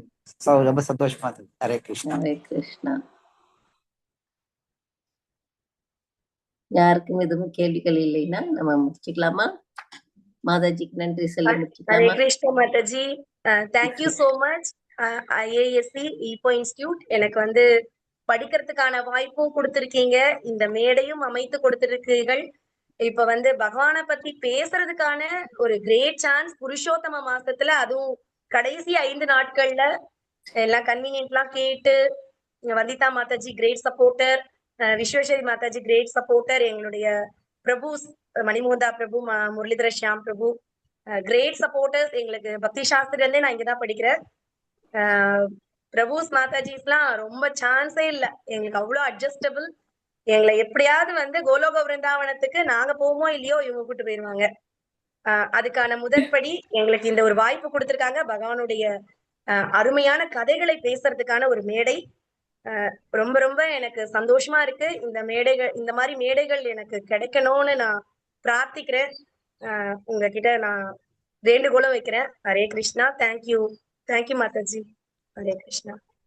ரொம்ப சந்தோஷமா இருக்கு. ஹரே கிருஷ்ணா. ஹரே கிருஷ்ணா. யாருக்கும் எதுவும் கேள்விகள் இல்லைன்னா நம்ம முடிச்சுக்கலாமா? மாதாஜிக்கு நன்றி சொல்லி ஹரே முடிச்சுக்கலாமா? Krishna Mataji, thank you so much. IISc ஈப்போ இன்ஸ்டிடியூட் எனக்கு வந்து படிக்கிறதுக்கான வாய்ப்பும் கொடுத்திருக்கீங்க, இந்த மேடையும் அமைத்து கொடுத்திருக்கீர்கள். இப்ப வந்து பகவானை பத்தி பேசுறதுக்கான ஒரு கிரேட் சான்ஸ் புருஷோத்தம மாசத்துல, அதுவும் கடைசி 5 நாட்கள்ல எல்லாம் கன்வீனியன்ட் எல்லாம் கேட்டு, Vanditha Mataji great supporter, Visveshwari Mataji great supporter, எங்களுடைய பிரபு மணிமோகந்தா பிரபு, முரளிதர ஷியாம் பிரபு கிரேட் சப்போர்ட்டர்ஸ். எங்களுக்கு பக்தி சாஸ்திரில இருந்தே நான் இங்கதான் படிக்கிறேன். பிரபுஸ் மாதாஜிஸ் எல்லாம் ரொம்ப சான்ஸே இல்ல, எங்களுக்கு அவ்வளவு அட்ஜஸ்டபிள். எங்களை எப்படியாவது வந்து கோலோக விருந்தாவனத்துக்கு நாங்க போவோமோ இல்லையோ இவங்க கூட்டு போயிருவாங்க. அதுக்கான முதற்படி எங்களுக்கு இந்த ஒரு வாய்ப்பு கொடுத்திருக்காங்க. பகவானுடைய அருமையான கதைகளை பேசுறதுக்கான ஒரு மேடை. ரொம்ப ரொம்ப எனக்கு சந்தோஷமா இருக்கு. இந்த மாதிரி மேடைகள் எனக்கு கிடைக்கணும்னு நான் பிரார்த்திக்கிறேன். உங்ககிட்ட நான் வேண்டுகோள வைக்கிறேன். ஹரே கிருஷ்ணா. தேங்க்யூ மாதாஜி. ஹரே கிருஷ்ணா.